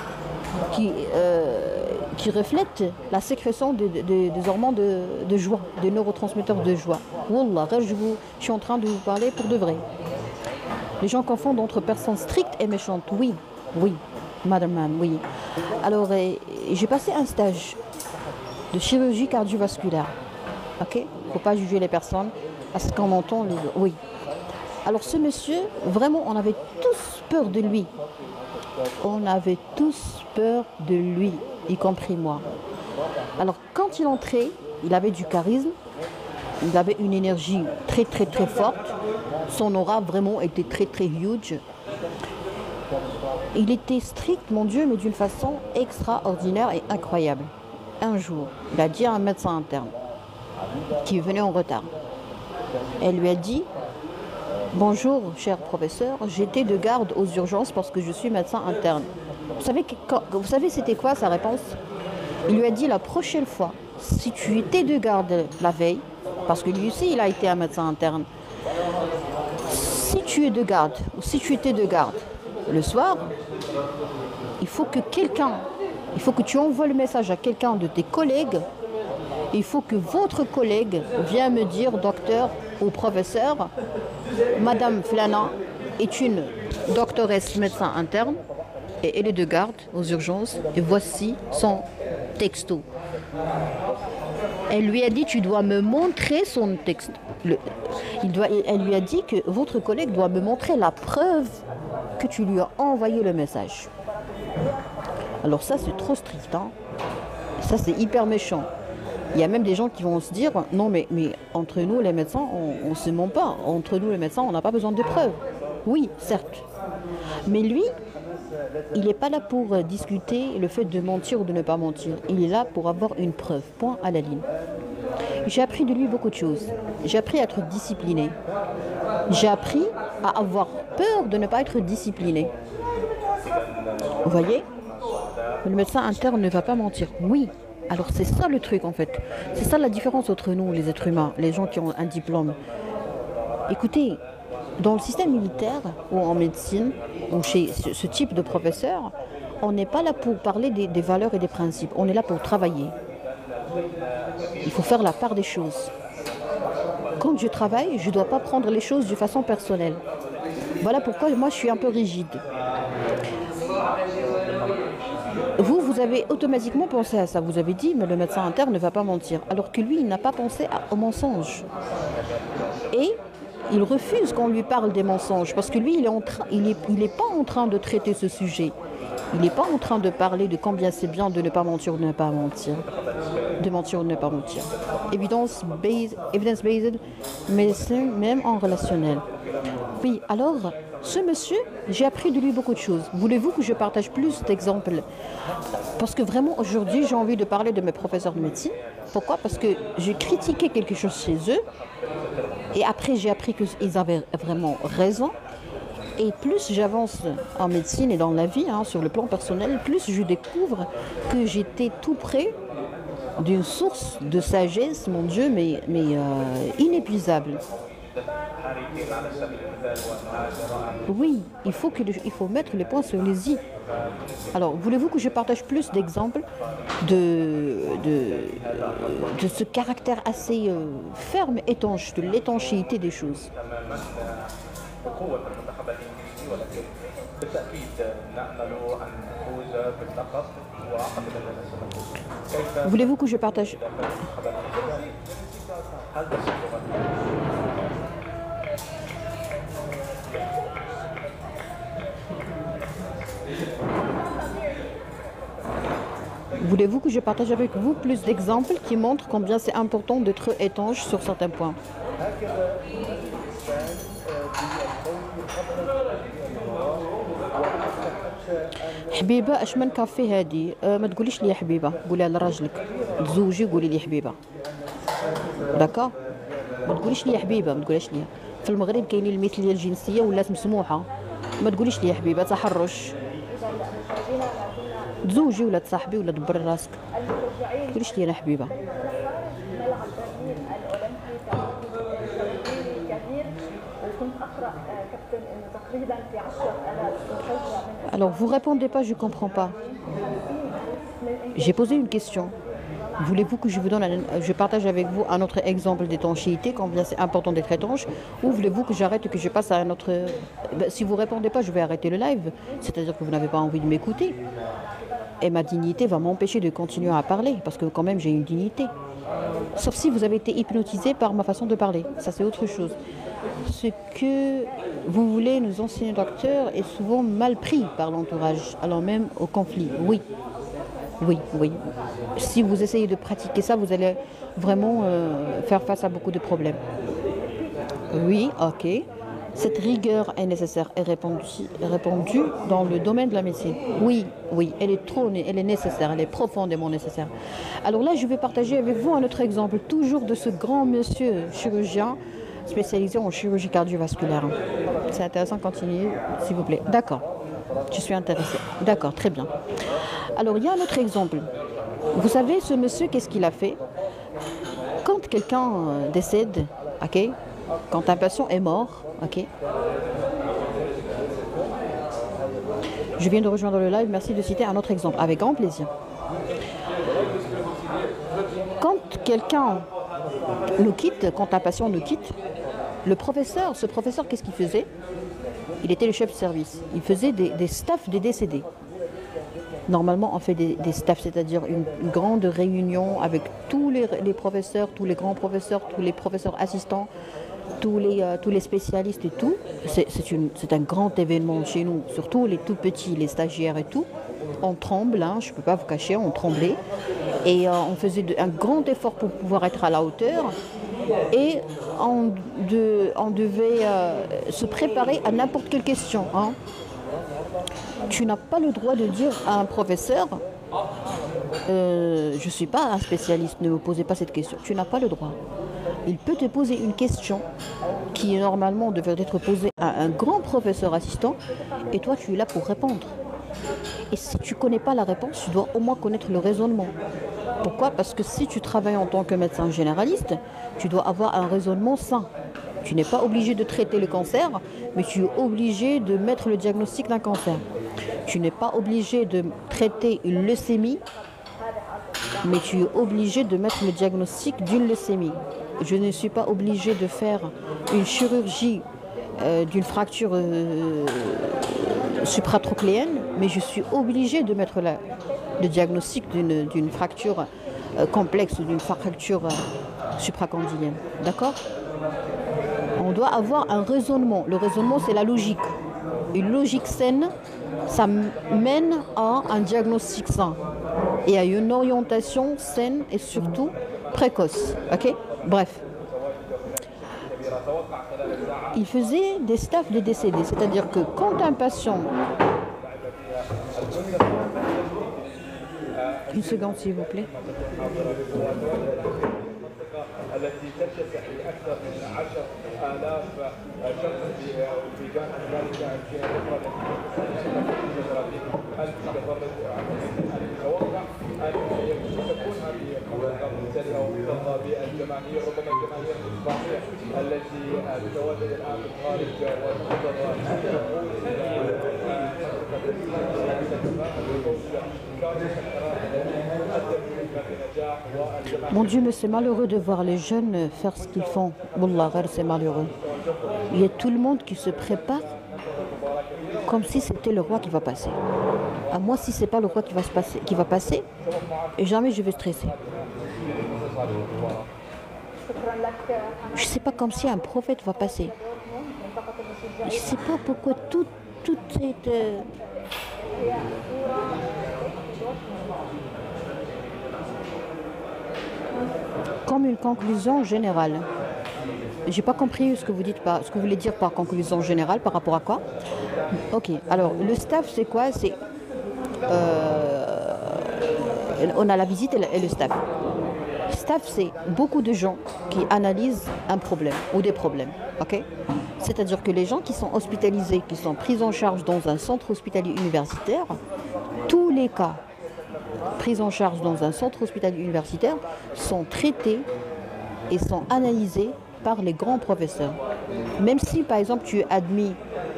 qui reflète la sécrétion des hormones de joie, des neurotransmetteurs de joie. Wallah, je suis en train de vous parler pour de vrai. Les gens confondent entre personnes strictes et méchantes. Oui, Madame Man, oui. Alors, j'ai passé un stage de chirurgie cardiovasculaire. Ok? Il ne faut pas juger les personnes parce qu'on entend les... Oui. Alors, ce monsieur, vraiment, on avait tous peur de lui. On avait tous peur de lui, y compris moi. Alors, quand il entrait, il avait du charisme, il avait une énergie très, très, très forte. Son aura, vraiment, était très, très huge. Il était strict, mon Dieu, mais d'une façon extraordinaire et incroyable. Un jour, il a dit à un médecin interne qui venait en retard. Elle lui a dit: bonjour, cher professeur, j'étais de garde aux urgences parce que je suis médecin interne. Vous savez c'était quoi sa réponse? Il lui a dit: la prochaine fois, si tu étais de garde la veille, parce que lui aussi il a été un médecin interne, si tu es de garde ou si tu étais de garde le soir, il faut que tu envoies le message à quelqu'un de tes collègues. Il faut que votre collègue vienne me dire, docteur ou professeur, Madame Flana est une doctoresse médecin interne et elle est de garde aux urgences. Et voici son texto. Elle lui a dit, tu dois me montrer son texte. Elle lui a dit que votre collègue doit me montrer la preuve que tu lui as envoyé le message. Alors ça, c'est trop strict. Hein. Ça, c'est hyper méchant. Il y a même des gens qui vont se dire, non mais entre nous les médecins, on ne se ment pas. Entre nous les médecins, on n'a pas besoin de preuves. Oui, certes. Mais lui, il n'est pas là pour discuter le fait de mentir ou de ne pas mentir. Il est là pour avoir une preuve. Point à la ligne. J'ai appris de lui beaucoup de choses. J'ai appris à être discipliné. J'ai appris à avoir peur de ne pas être discipliné. Vous voyez? Le médecin interne ne va pas mentir. Oui. Alors c'est ça le truc en fait. C'est ça la différence entre nous, les êtres humains, les gens qui ont un diplôme. Écoutez, dans le système militaire ou en médecine, ou chez ce type de professeur, on n'est pas là pour parler des valeurs et des principes. On est là pour travailler. Il faut faire la part des choses. Quand je travaille, je ne dois pas prendre les choses de façon personnelle. Voilà pourquoi moi je suis un peu rigide. Vous avez automatiquement pensé à ça. Vous avez dit, mais le médecin interne ne va pas mentir. Alors que lui, il n'a pas pensé au mensonge. Et il refuse qu'on lui parle des mensonges. Parce que lui, il est pas en train de traiter ce sujet. Il n'est pas en train de parler de combien c'est bien de ne pas mentir ou de ne pas mentir. De mentir ou de ne pas mentir. Evidence-based medicine, même en relationnel. Oui, alors, ce monsieur, j'ai appris de lui beaucoup de choses. Voulez-vous que je partage plus d'exemples? Parce que vraiment, aujourd'hui, j'ai envie de parler de mes professeurs de médecine. Pourquoi? Parce que j'ai critiqué quelque chose chez eux. Et après, j'ai appris qu'ils avaient vraiment raison. Et plus j'avance en médecine et dans la vie, hein, sur le plan personnel, plus je découvre que j'étais tout près d'une source de sagesse, mon Dieu, mais inépuisable. Oui, il faut mettre les points sur les i. Alors, voulez-vous que je partage plus d'exemples de ce caractère assez ferme, étanche, de l'étanchéité des choses? Voulez-vous que je partage? Voulez-vous que je partage avec vous plus d'exemples qui montrent combien c'est important d'être étanche sur certains points? حبيبه اش من كافي هادي ما تقوليش لي يا حبيبه قوليها لراجلك تزوجي قولي لي حبيبه داكا ما تقوليش لي يا حبيبه ما تقوليش لي في المغرب كاينين المثليه الجنسيه ولات مسموحه ما تقوليش لي يا حبيبه تحرش تزوجي ولا تصاحبي ولا دبري راسك ما تقوليش لي انا حبيبه Alors, vous répondez pas, je comprends pas. J'ai posé une question. Voulez-vous que je vous donne, je partage avec vous un autre exemple d'étanchéité, combien c'est important d'être étanche, ou voulez-vous que j'arrête et que je passe à un autre... Si vous répondez pas, je vais arrêter le live. C'est-à-dire que vous n'avez pas envie de m'écouter. Et ma dignité va m'empêcher de continuer à parler, parce que quand même j'ai une dignité. Sauf si vous avez été hypnotisé par ma façon de parler. Ça, c'est autre chose. Ce que vous voulez nous enseigner, docteur, est souvent mal pris par l'entourage, allant même au conflit. Oui. Si vous essayez de pratiquer ça, vous allez vraiment faire face à beaucoup de problèmes. Oui, ok. Cette rigueur est nécessaire et répandue dans le domaine de la médecine. Oui, elle est nécessaire, elle est profondément nécessaire. Alors là, je vais partager avec vous un autre exemple, toujours de ce grand monsieur chirurgien spécialisé en chirurgie cardiovasculaire. C'est intéressant, continuez, s'il vous plaît. D'accord, je suis intéressée. D'accord, très bien. Alors, il y a un autre exemple. Vous savez, ce monsieur, qu'est-ce qu'il a fait? Quand quelqu'un décède, ok, quand un patient est mort, ok. Je viens de rejoindre le live, merci de citer un autre exemple, avec grand plaisir. Quand quelqu'un nous quitte, quand un patient nous quitte, ce professeur, qu'est-ce qu'il faisait? Il était le chef de service. Il faisait des staffs des décédés. Normalement, on fait des staffs, c'est-à-dire une grande réunion avec tous les professeurs, tous les grands professeurs, tous les professeurs assistants, tous les spécialistes et tout. C'est un grand événement chez nous, surtout les tout petits, les stagiaires et tout. On tremble, hein, je ne peux pas vous cacher, on tremblait. Et on faisait un grand effort pour pouvoir être à la hauteur. Et on devait se préparer à n'importe quelle question. Hein. Tu n'as pas le droit de dire à un professeur je ne suis pas un spécialiste, ne me posez pas cette question. Tu n'as pas le droit. Il peut te poser une question qui normalement devrait être posée à un grand professeur assistant et toi tu es là pour répondre. Et si tu ne connais pas la réponse, tu dois au moins connaître le raisonnement. Pourquoi? Parce que si tu travailles en tant que médecin généraliste, tu dois avoir un raisonnement sain. Tu n'es pas obligé de traiter le cancer, mais tu es obligé de mettre le diagnostic d'un cancer. Tu n'es pas obligé de traiter une leucémie, mais tu es obligé de mettre le diagnostic d'une leucémie. Je ne suis pas obligé de faire une chirurgie d'une fracture supratrochléenne, mais je suis obligé de mettre le diagnostic d'une fracture complexe ou d'une fracture supracondylienne. D'accord? On doit avoir un raisonnement. Le raisonnement, c'est la logique. Une logique saine, ça mène à un diagnostic sain et à une orientation saine et surtout précoce. Ok? Bref. Il faisait des staffs des décédés, c'est-à-dire que quand un patient... Une seconde, s'il vous plaît. التي تتسع لأكثر من 10,000 شخص في جانب ذلك الجهة الأخرى التي تفرد المتوقع أن تكون هذه المنطقة ممتلئة ومكتظة بالجماهير ربما الجماهير الإسبانية التي تتواجد الآن بالخارج Mon Dieu, mais c'est malheureux de voir les jeunes faire ce qu'ils font. Wallah, c'est malheureux. Il y a tout le monde qui se prépare comme si c'était le roi qui va passer. À moi, si c'est pas le roi qui va passer, et jamais je vais stresser. Je sais pas, comme si un prophète va passer. Je sais pas pourquoi toute cette... Comme une conclusion générale. J'ai pas compris ce que vous voulez dire par conclusion générale, par rapport à quoi? Ok, alors le staff c'est quoi? C'est on a la visite et le staff. Staff, c'est beaucoup de gens qui analysent un problème ou des problèmes. Ok? C'est-à-dire que les gens qui sont hospitalisés, qui sont pris en charge dans un centre hospitalier universitaire, tous les cas pris en charge dans un centre hospitalier universitaire sont traités et sont analysés par les grands professeurs. Même si, par exemple, tu es admis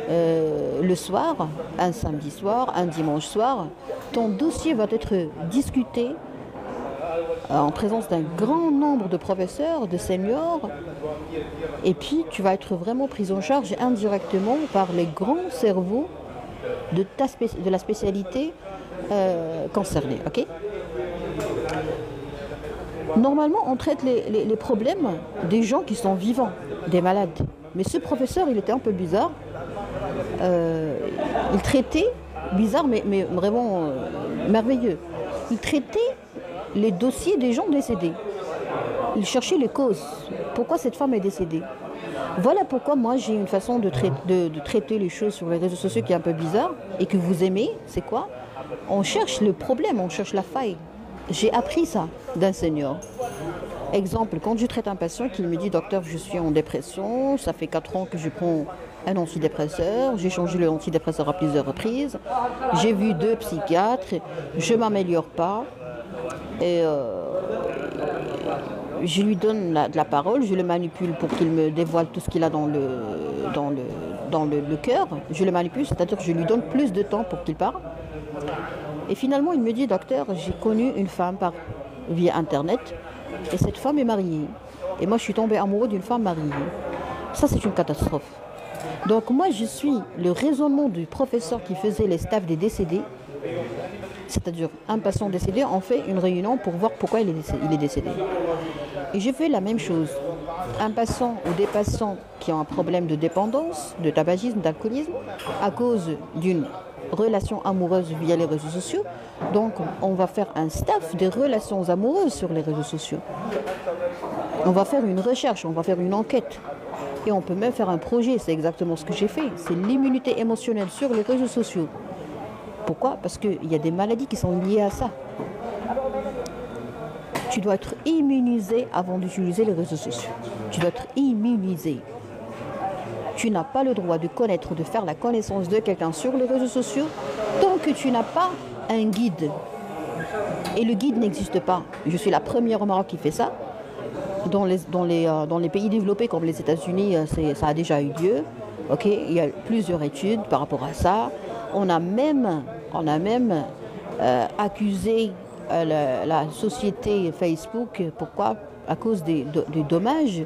le soir, un samedi soir, un dimanche soir, ton dossier va être discuté en présence d'un grand nombre de professeurs, de seniors, et puis tu vas être vraiment pris en charge indirectement par les grands cerveaux de la spécialité concernée. Okay? Normalement, on traite les problèmes des gens qui sont vivants, des malades. Mais ce professeur, il était un peu bizarre. Il traitait, bizarre mais vraiment merveilleux, il traitait les dossiers des gens décédés. Il cherchait les causes. Pourquoi cette femme est décédée? Voilà pourquoi moi j'ai une façon de traiter les choses sur les réseaux sociaux qui est un peu bizarre et que vous aimez. C'est quoi? On cherche le problème, on cherche la faille. J'ai appris ça d'un senior. Exemple, quand je traite un patient qui me dit « Docteur, je suis en dépression, ça fait 4 ans que je prends un antidépresseur, j'ai changé le antidépresseur à plusieurs reprises, j'ai vu 2 psychiatres, je ne m'améliore pas. » Et je lui donne de la parole, je le manipule pour qu'il me dévoile tout ce qu'il a dans le cœur. Je le manipule, c'est-à-dire que je lui donne plus de temps pour qu'il parle. Et finalement, il me dit « Docteur, j'ai connu une femme via Internet et cette femme est mariée. Et moi, je suis tombée amoureuse d'une femme mariée. » Ça, c'est une catastrophe. Donc moi, je suis le raisonnement du professeur qui faisait les staffs des décédés. C'est-à-dire, un patient décédé, on fait une réunion pour voir pourquoi il est décédé. Et je fais la même chose. Un patient ou des patients qui ont un problème de dépendance, de tabagisme, d'alcoolisme, à cause d'une relation amoureuse via les réseaux sociaux. Donc, on va faire un staff des relations amoureuses sur les réseaux sociaux. On va faire une recherche, on va faire une enquête. Et on peut même faire un projet, c'est exactement ce que j'ai fait. C'est l'immunité émotionnelle sur les réseaux sociaux. Pourquoi? Parce qu'il y a des maladies qui sont liées à ça. Tu dois être immunisé avant d'utiliser les réseaux sociaux. Tu dois être immunisé. Tu n'as pas le droit de connaître ou de faire la connaissance de quelqu'un sur les réseaux sociaux tant que tu n'as pas un guide. Et le guide n'existe pas. Je suis la première au Maroc qui fait ça. Dans les pays développés comme les États-Unis, ça a déjà eu lieu. Okay, il y a plusieurs études par rapport à ça. On a même accusé la société Facebook. Pourquoi? À cause des dommages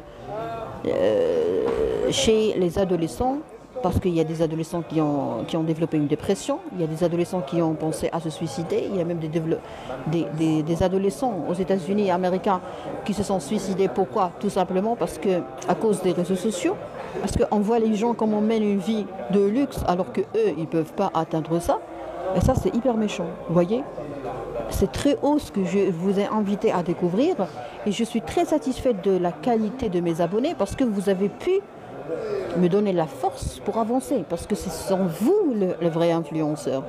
chez les adolescents. Parce qu'il y a des adolescents qui ont développé une dépression, il y a des adolescents qui ont pensé à se suicider, il y a même des adolescents aux États-Unis et américains qui se sont suicidés. Pourquoi? Tout simplement parce que, à cause des réseaux sociaux, parce qu'on voit les gens comment mènent une vie de luxe alors qu'eux, ils ne peuvent pas atteindre ça. Et ça, c'est hyper méchant, vous voyez? C'est très haut ce que je vous ai invité à découvrir et je suis très satisfaite de la qualité de mes abonnés parce que vous avez pu me donner la force pour avancer, parce que ce sont vous le vrai influenceur.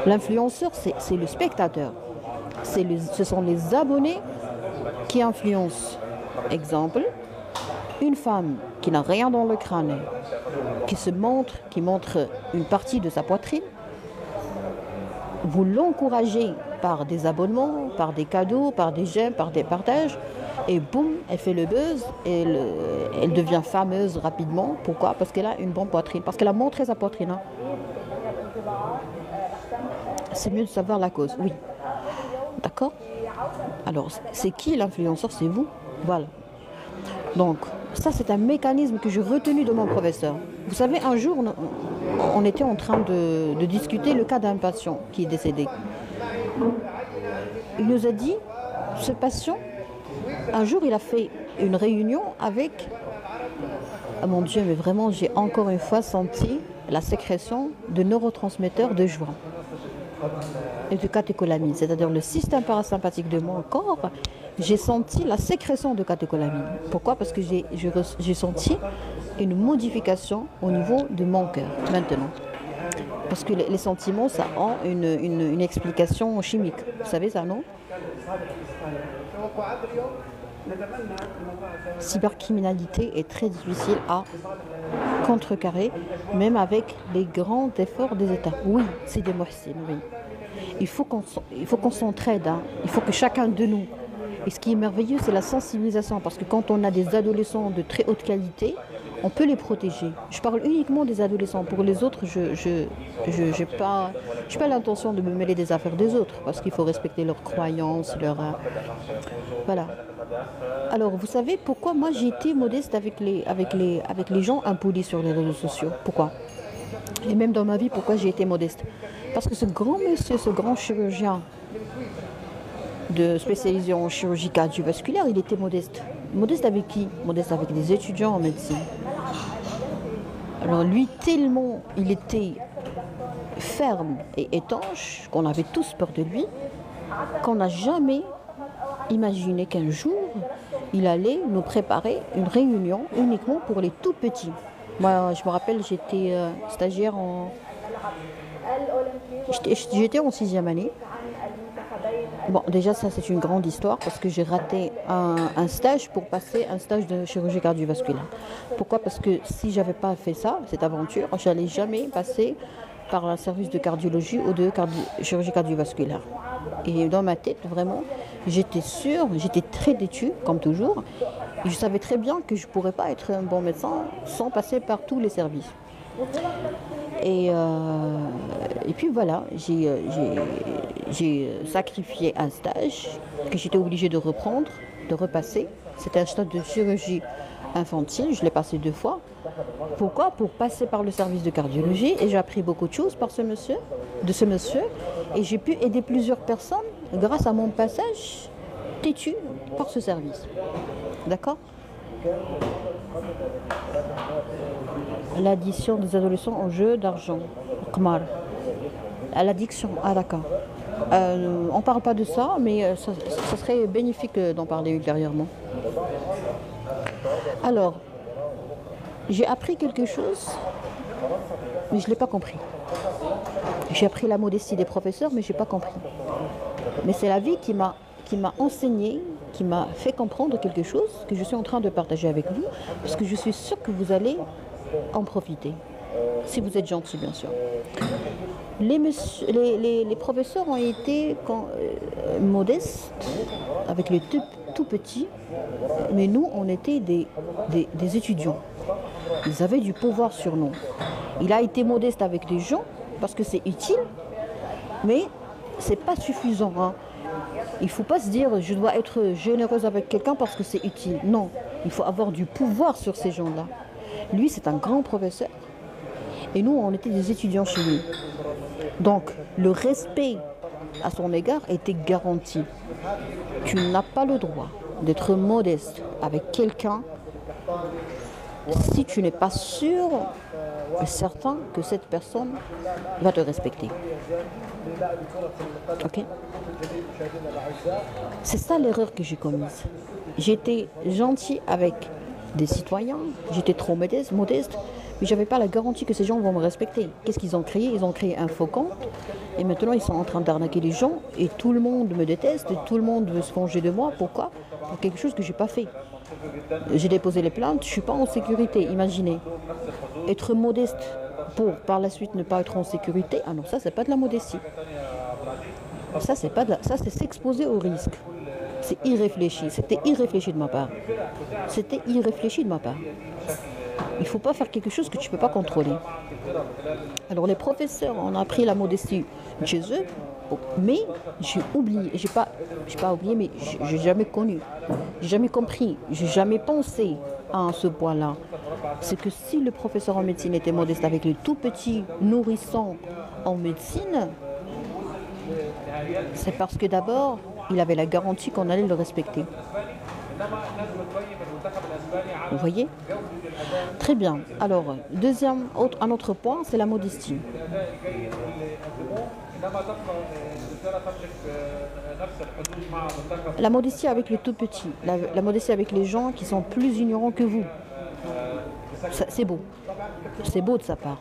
L'influenceur, c'est le spectateur. Ce sont les abonnés qui influencent. Exemple, une femme qui n'a rien dans le crâne, qui montre une partie de sa poitrine, vous l'encouragez par des abonnements, par des cadeaux, par des j'aime, par des partages, et boum, elle fait le buzz, et elle devient fameuse rapidement. Pourquoi? Parce qu'elle a une bonne poitrine, parce qu'elle a montré sa poitrine. Hein. C'est mieux de savoir la cause, oui. D'accord? Alors, c'est qui l'influenceur? C'est vous. Voilà. Donc, ça, c'est un mécanisme que j'ai retenu de mon professeur. Vous savez, un jour, on était en train de discuter le cas d'un patient qui est décédé. Il nous a dit, ce patient, un jour, il a fait une réunion avec... Oh mon Dieu, mais vraiment, j'ai encore une fois senti la sécrétion de neurotransmetteurs de joie et de catécholamine, c'est-à-dire le système parasympathique de mon corps. J'ai senti la sécrétion de catécholamine. Pourquoi? Parce que j'ai senti une modification au niveau de mon cœur, maintenant. Parce que les sentiments, ça a une explication chimique. Vous savez ça, non? Cybercriminalité est très difficile à contrecarrer, même avec les grands efforts des États. Oui, c'est des Mohsin, oui. Il faut qu'on s'entraide, hein. Il faut que chacun de nous. Et ce qui est merveilleux, c'est la sensibilisation, parce que quand on a des adolescents de très haute qualité, on peut les protéger. Je parle uniquement des adolescents. Pour les autres, je n'ai pas l'intention de me mêler des affaires des autres, parce qu'il faut respecter leurs croyances, voilà. Alors, vous savez pourquoi moi j'ai été modeste avec les gens impolis sur les réseaux sociaux? Pourquoi? Et même dans ma vie, pourquoi j'ai été modeste? Parce que ce grand monsieur, ce grand chirurgien spécialisé en chirurgie cardiovasculaire, il était modeste. Modeste avec qui? Modeste avec des étudiants en médecine. Alors lui, tellement il était ferme et étanche, qu'on avait tous peur de lui, qu'on n'a jamais imaginé qu'un jour, il allait nous préparer une réunion uniquement pour les tout petits. Moi, je me rappelle, j'étais stagiaire J'étais en 6e année. Bon, déjà, ça, c'est une grande histoire parce que j'ai raté un stage pour passer un stage de chirurgie cardiovasculaire. Pourquoi? Parce que si j'avais pas fait ça, cette aventure, j'allais jamais passer par un service de cardiologie ou de chirurgie cardiovasculaire. Et dans ma tête, vraiment, j'étais sûre, j'étais très têtue, comme toujours. Et je savais très bien que je ne pourrais pas être un bon médecin sans passer par tous les services. Et puis voilà, j'ai sacrifié un stage que j'étais obligée de reprendre, de repasser. C'était un stage de chirurgie infantile, je l'ai passé 2 fois. Pourquoi? Pour passer par le service de cardiologie et j'ai appris beaucoup de choses de ce monsieur et j'ai pu aider plusieurs personnes grâce à mon passage têtu par ce service. D'accord? L'addition des adolescents au jeu d'argent. Qmar. À l'addiction. Ah d'accord. On ne parle pas de ça, mais ça serait bénéfique d'en parler ultérieurement. Alors, j'ai appris quelque chose, mais je ne l'ai pas compris. J'ai appris la modestie des professeurs, mais je n'ai pas compris. Mais c'est la vie qui m'a enseigné, qui m'a fait comprendre quelque chose que je suis en train de partager avec vous, parce que je suis sûre que vous allez en profiter, si vous êtes gentil, bien sûr. Les professeurs ont été modestes, avec les tout petits, mais nous, on était des étudiants. Ils avaient du pouvoir sur nous. Il a été modeste avec les gens, parce que c'est utile, mais c'est pas suffisant. Hein. Il ne faut pas se dire, je dois être généreuse avec quelqu'un parce que c'est utile. Non, il faut avoir du pouvoir sur ces gens-là. Lui, c'est un grand professeur. Et nous, on était des étudiants chez lui. Donc, le respect à son égard était garanti. Tu n'as pas le droit d'être modeste avec quelqu'un si tu n'es pas sûr et certain que cette personne va te respecter. Ok? C'est ça l'erreur que j'ai commise. J'étais gentil avec des citoyens, j'étais trop modeste, mais je n'avais pas la garantie que ces gens vont me respecter. Qu'est-ce qu'ils ont créé? Ils ont créé un faux compte et maintenant ils sont en train d'arnaquer les gens et tout le monde me déteste et tout le monde veut se venger de moi. Pourquoi? Pour quelque chose que je n'ai pas fait. J'ai déposé les plaintes, je ne suis pas en sécurité, imaginez. Être modeste pour par la suite ne pas être en sécurité, ah non, ça c'est pas de la modestie. Ça c'est s'exposer au risque. C'est irréfléchi, c'était irréfléchi de ma part. C'était irréfléchi de ma part. Il ne faut pas faire quelque chose que tu ne peux pas contrôler. Alors les professeurs, on a appris la modestie chez eux, mais j'ai oublié, j'ai pas oublié, mais j'ai jamais connu, j'ai jamais compris, j'ai jamais pensé à ce point-là. C'est que si le professeur en médecine était modeste avec les tout petits nourrissons en médecine, c'est parce que d'abord, il avait la garantie qu'on allait le respecter. Vous voyez? Très bien. Alors, un autre point, c'est la modestie. La modestie avec les tout petits, la modestie avec les gens qui sont plus ignorants que vous. C'est beau. C'est beau de sa part.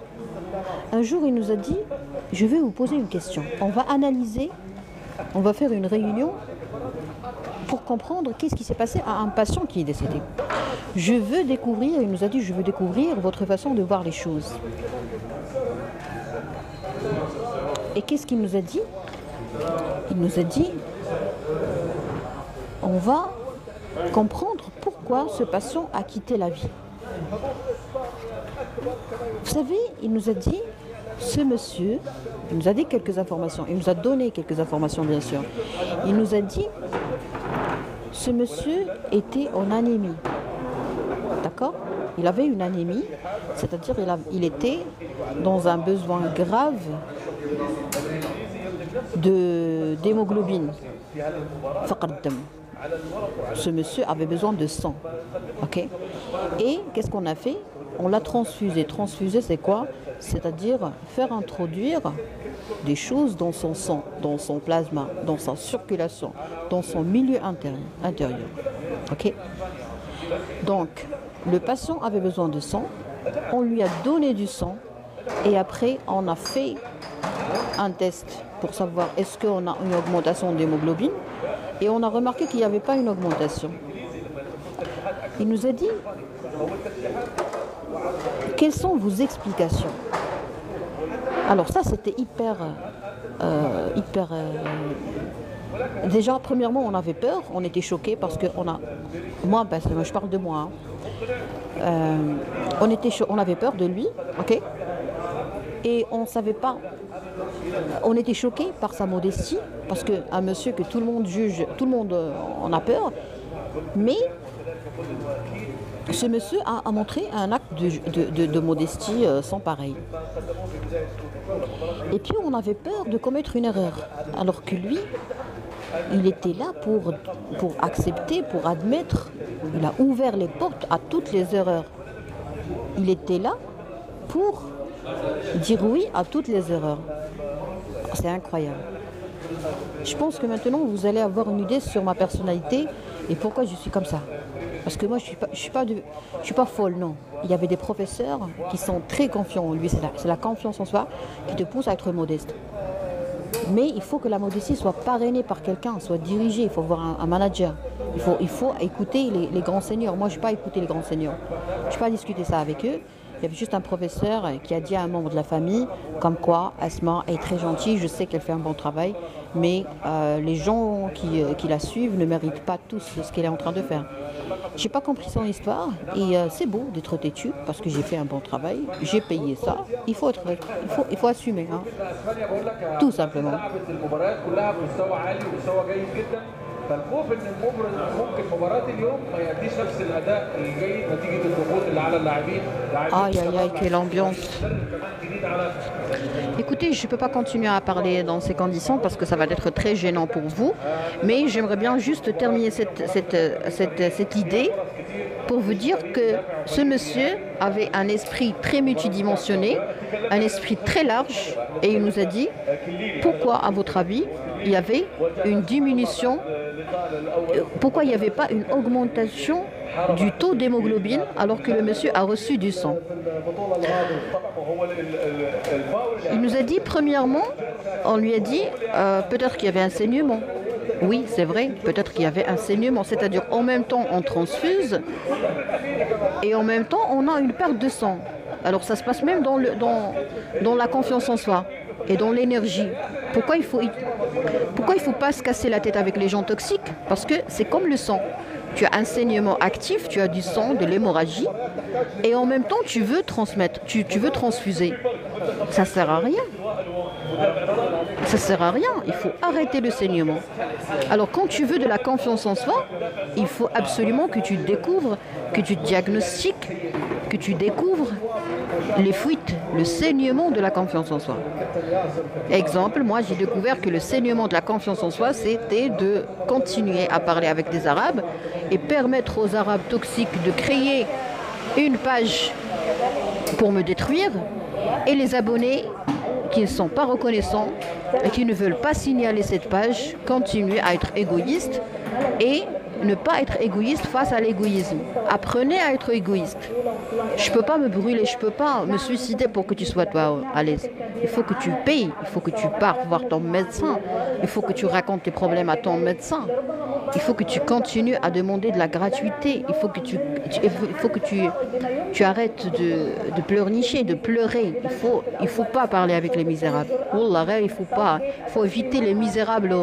Un jour, il nous a dit, je vais vous poser une question. On va analyser, on va faire une réunion pour comprendre qu'est-ce qui s'est passé à un patient qui est décédé. Je veux découvrir, il nous a dit, je veux découvrir votre façon de voir les choses. Et qu'est-ce qu'il nous a dit? Il nous a dit, on va comprendre pourquoi ce patient a quitté la vie. Vous savez, il nous a dit, ce monsieur, il nous a dit quelques informations, il nous a donné quelques informations bien sûr. Il nous a dit, ce monsieur était en anémie. D'accord? Il avait une anémie, c'est-à-dire il était dans un besoin grave d'hémoglobine. Ce monsieur avait besoin de sang. Okay? Et qu'est-ce qu'on a fait? On l'a transfusé. Transfuser, c'est quoi? C'est-à-dire faire introduire des choses dans son sang, dans son plasma, dans sa circulation, dans son milieu intérieur. Okay? Donc, le patient avait besoin de sang, on lui a donné du sang et après on a fait un test pour savoir est-ce qu'on a une augmentation d'hémoglobine et on a remarqué qu'il n'y avait pas une augmentation. Il nous a dit, quelles sont vos explications? Alors ça c'était hyper déjà premièrement on avait peur, on était choqués parce que moi je parle de moi, hein. On avait peur de lui, ok? Et on savait pas, on était choqués par sa modestie parce qu'un monsieur que tout le monde juge, tout le monde en a peur, mais ce monsieur a montré un acte de modestie sans pareil. Et puis on avait peur de commettre une erreur, alors que lui, il était là pour accepter, pour admettre. Il a ouvert les portes à toutes les erreurs. Il était là pour dire oui à toutes les erreurs. C'est incroyable. Je pense que maintenant vous allez avoir une idée sur ma personnalité et pourquoi je suis comme ça. Parce que moi je suis pas folle, non. Il y avait des professeurs qui sont très confiants en lui. C'est la confiance en soi qui te pousse à être modeste. Mais il faut que la modestie soit parrainée par quelqu'un, soit dirigée. Il faut avoir un manager. Il faut écouter les grands seigneurs. Moi, je n'ai pas écouté les grands seigneurs. Je n'ai pas discuté ça avec eux. Il y avait juste un professeur qui a dit à un membre de la famille, comme quoi Asma est très gentille, je sais qu'elle fait un bon travail, mais les gens qui la suivent ne méritent pas tous ce qu'elle est en train de faire. Je n'ai pas compris son histoire et c'est beau d'être têtu parce que j'ai fait un bon travail, j'ai payé ça, il faut assumer, hein. Tout simplement. فالخوف ان ممكن مباراه اليوم ما يديش نفس الاداء الجيد نتيجه الضغوط اللي على اللاعبين. Aïe aïe aïe, quelle ambiance. Écoutez, je ne peux pas continuer à parler dans ces conditions parce que ça va être très gênant pour vous, mais j'aimerais bien juste terminer cette idée pour vous dire que ce monsieur avait un esprit très multidimensionné, un esprit très large, et il nous a dit pourquoi, à votre avis, il y avait une diminution, pourquoi il n'y avait pas une augmentation du taux d'hémoglobine alors que le monsieur a reçu du sang. Il nous a dit, premièrement, on lui a dit peut-être qu'il y avait un saignement. Oui, c'est vrai, peut-être qu'il y avait un saignement, c'est-à-dire en même temps on transfuse et en même temps on a une perte de sang. Alors ça se passe même dans la confiance en soi et dans l'énergie. Pourquoi il faut pas se casser la tête avec les gens toxiques? Parce que c'est comme le sang. Tu as un saignement actif, tu as du sang, de l'hémorragie, et en même temps tu veux transmettre, tu veux transfuser. Ça sert à rien. Ça sert à rien. Il faut arrêter le saignement. Alors quand tu veux de la confiance en soi, il faut absolument que tu découvres, que tu diagnostiques, que tu découvres les fuites, le saignement de la confiance en soi. Exemple, moi j'ai découvert que le saignement de la confiance en soi, c'était de continuer à parler avec des Arabes et permettre aux Arabes toxiques de créer une page pour me détruire et les abonnés qui ne sont pas reconnaissants et qui ne veulent pas signaler cette page continuent à être égoïstes et ne pas être égoïste face à l'égoïsme. Apprenez à être égoïste. Je ne peux pas me brûler, je ne peux pas me suicider pour que tu sois toi à l'aise. Il faut que tu payes, il faut que tu pars voir ton médecin, il faut que tu racontes tes problèmes à ton médecin. Il faut que tu continues à demander de la gratuité. Il faut que tu arrêtes de pleurnicher, de pleurer. Il faut pas parler avec les misérables. Wallah, il faut éviter les misérables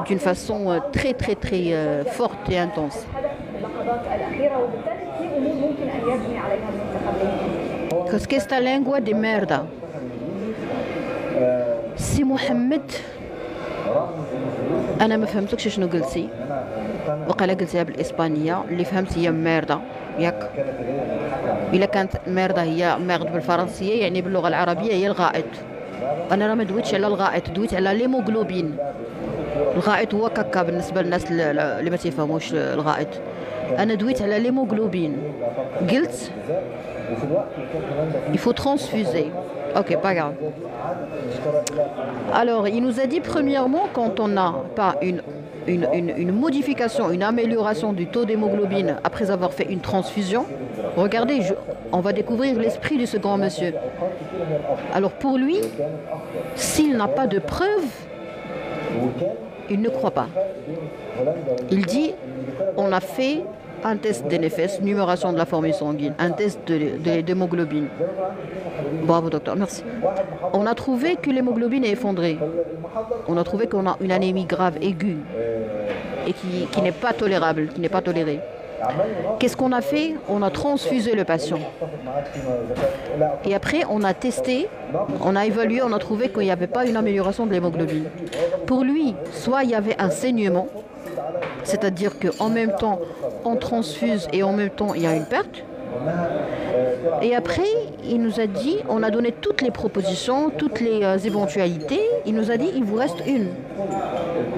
d'une façon très très très forte et intense. Parce que esta língua de merda. Si Mohamed أنا ما فهمتكش شنو قلتي وقيلا قلتيها بالإسبانية اللي فهمت هي ميردا ياك إلا كانت ميردا هي ميرد بالفرنسية يعني باللغة العربية هي الغائط أنا راه ما دويتش على الغائط دويت على ليموغلوبين الغائط هو كاكا بالنسبة للناس اللي ما تفهموش الغائط أنا دويت على ليموغلوبين قلت il faut transfuser. Ok, pas grave. Alors, il nous a dit premièrement, quand on n'a pas une modification, une amélioration du taux d'hémoglobine après avoir fait une transfusion, regardez, on va découvrir l'esprit de ce grand monsieur. Alors pour lui, s'il n'a pas de preuves, il ne croit pas. Il dit, on a fait un test d'NFS, numération de la formule sanguine, un test d'hémoglobine. Bravo docteur, merci. On a trouvé que l'hémoglobine est effondrée. On a trouvé qu'on a une anémie grave, aiguë, et qui n'est pas tolérable, qui n'est pas tolérée. Qu'est-ce qu'on a fait? On a transfusé le patient. Et après, on a testé, on a évalué, on a trouvé qu'il n'y avait pas une amélioration de l'hémoglobine. Pour lui, soit il y avait un saignement, c'est-à-dire qu'en même temps, on transfuse et en même temps, il y a une perte. Et après, il nous a dit, on a donné toutes les propositions, toutes les éventualités. Il nous a dit, il vous reste une.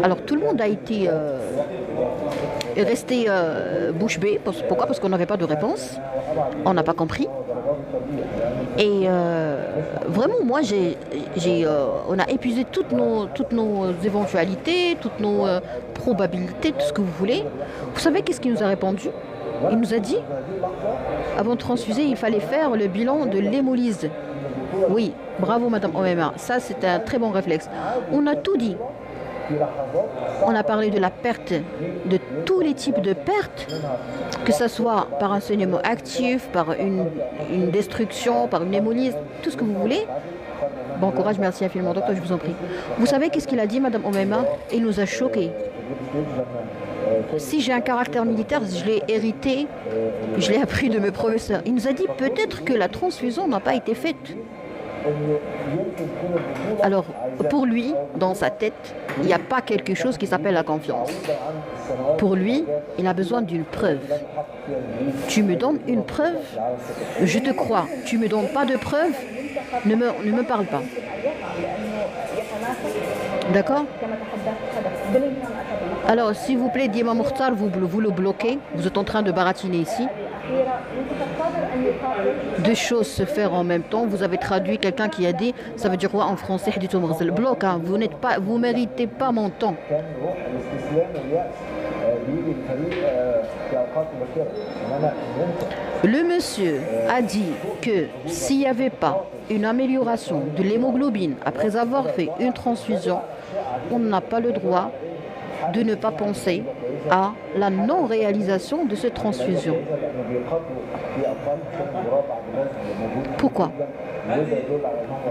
Alors tout le monde a été resté bouche bée. Pourquoi? Parce qu'on n'avait pas de réponse. On n'a pas compris. Et vraiment, moi, on a épuisé toutes nos éventualités, toutes nos probabilités, tout ce que vous voulez. Vous savez qu'est-ce qu'il nous a répondu? Il nous a dit, avant de transfuser, il fallait faire le bilan de l'hémolyse. Oui, bravo Madame Omema, ça c'est un très bon réflexe. On a tout dit. On a parlé de la perte, de tous les types de pertes, que ce soit par un saignement actif, par une destruction, par une hémolyse, tout ce que vous voulez. Bon courage, merci infiniment, docteur, je vous en prie. Vous savez qu'est-ce qu'il a dit, Madame Omema? Il nous a choqués. Si j'ai un caractère militaire, je l'ai hérité, je l'ai appris de mes professeurs. Il nous a dit peut-être que la transfusion n'a pas été faite. Alors, pour lui, dans sa tête, il n'y a pas quelque chose qui s'appelle la confiance. Pour lui, il a besoin d'une preuve. Tu me donnes une preuve, je te crois. Tu ne me donnes pas de preuve, ne me parle pas. D'accord? Alors, s'il vous plaît, Dima Mokhtar, vous le bloquez. Vous êtes en train de baratiner ici. Deux choses se faire en même temps. Vous avez traduit quelqu'un qui a dit, ça veut dire quoi en français? Le bloc, hein, vous méritez pas mon temps. Le monsieur a dit que s'il n'y avait pas une amélioration de l'hémoglobine après avoir fait une transfusion, on n'a pas le droit de ne pas penser à la non-réalisation de cette transfusion. Pourquoi?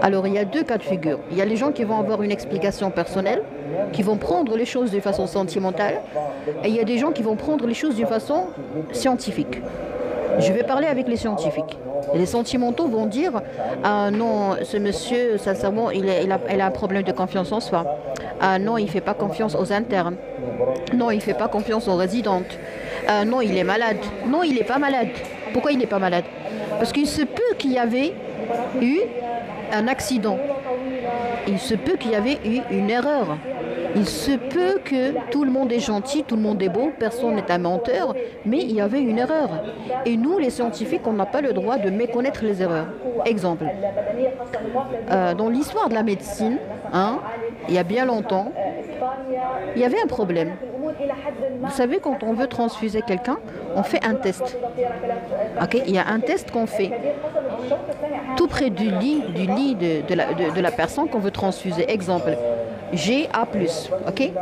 Alors il y a deux cas de figure. Il y a les gens qui vont avoir une explication personnelle, qui vont prendre les choses de façon sentimentale, et il y a des gens qui vont prendre les choses d'une façon scientifique. Je vais parler avec les scientifiques. Les sentimentaux vont dire « Ah non, ce monsieur, sincèrement, il a un problème de confiance en soi. Ah non, il ne fait pas confiance aux internes. Non, il ne fait pas confiance aux résidentes. Ah non, il est malade. Non, il n'est pas malade. Pourquoi il n'est pas malade? Parce qu'il se peut qu'il y avait eu un accident. Il se peut qu'il y avait eu une erreur. Il se peut que tout le monde est gentil, tout le monde est beau, personne n'est un menteur, mais il y avait une erreur. Et nous, les scientifiques, on n'a pas le droit de méconnaître les erreurs. Exemple, dans l'histoire de la médecine, il y a bien longtemps, il y avait un problème. Vous savez, quand on veut transfuser quelqu'un, on fait un test. Okay? Il y a un test qu'on fait tout près du lit de la personne qu'on veut transfuser. Exemple, GA+, ok?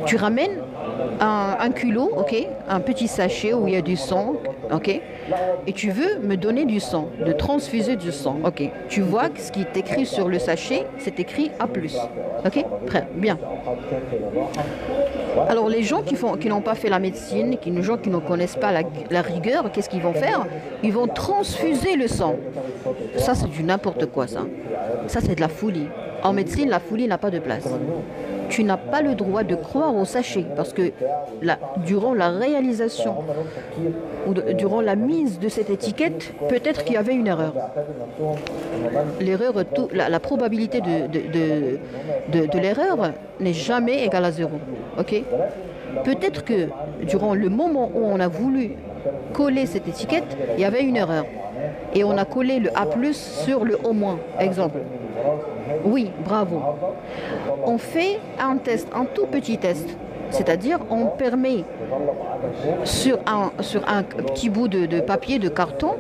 Tu ramènes un culot, ok? Un petit sachet où il y a du sang, ok? Et tu veux me donner du sang, de transfuser du sang, ok? Tu vois ce qui est écrit sur le sachet, c'est écrit A+, ok? Très bien. Alors les gens qui n'ont pas fait la médecine, les gens qui ne connaissent pas la rigueur, qu'est-ce qu'ils vont faire? Ils vont transfuser le sang. Ça c'est du n'importe quoi, ça. Ça c'est de la folie. En médecine, la folie n'a pas de place. Tu n'as pas le droit de croire au sachet parce que durant la réalisation ou durant la mise de cette étiquette, peut-être qu'il y avait une erreur. L'erreur, la probabilité de l'erreur n'est jamais égale à 0. Okay? Peut-être que durant le moment où on a voulu coller cette étiquette, il y avait une erreur. Et on a collé le A+ sur le O-. Exemple. Oui, bravo. On fait un test, un tout petit test. C'est-à-dire, on permet sur un petit bout de papier, de carton,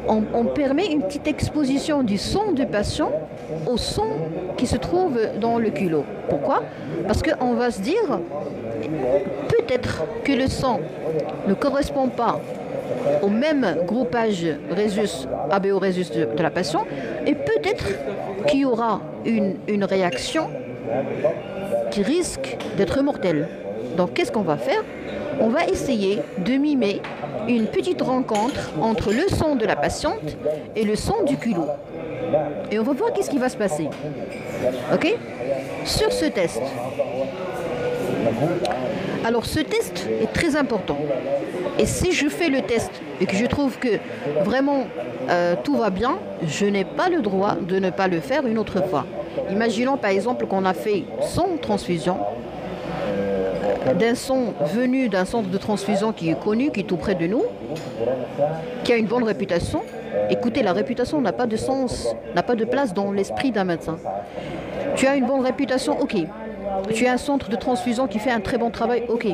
on permet une petite exposition du sang du patient au sang qui se trouve dans le culot. Pourquoi? Parce qu'on va se dire, peut-être que le sang ne correspond pas au même groupage rhésus, ABO rhésus de la patient, et peut-être qu'il y aura une réaction qui risque d'être mortelle. Donc qu'est-ce qu'on va faire? On va essayer de mimer une petite rencontre entre le sang de la patiente et le sang du culot. Et on va voir qu'est-ce qui va se passer. Ok? Sur ce test, Alors ce test est très important. Et si je fais le test et que je trouve que vraiment tout va bien, je n'ai pas le droit de ne pas le faire une autre fois. Imaginons par exemple qu'on a fait 100 transfusions d'un sang venu d'un centre de transfusion qui est connu, qui est tout près de nous, qui a une bonne réputation. Écoutez, la réputation n'a pas de sens, n'a pas de place dans l'esprit d'un médecin. Tu as une bonne réputation, ok. Tu as un centre de transfusion qui fait un très bon travail, ok.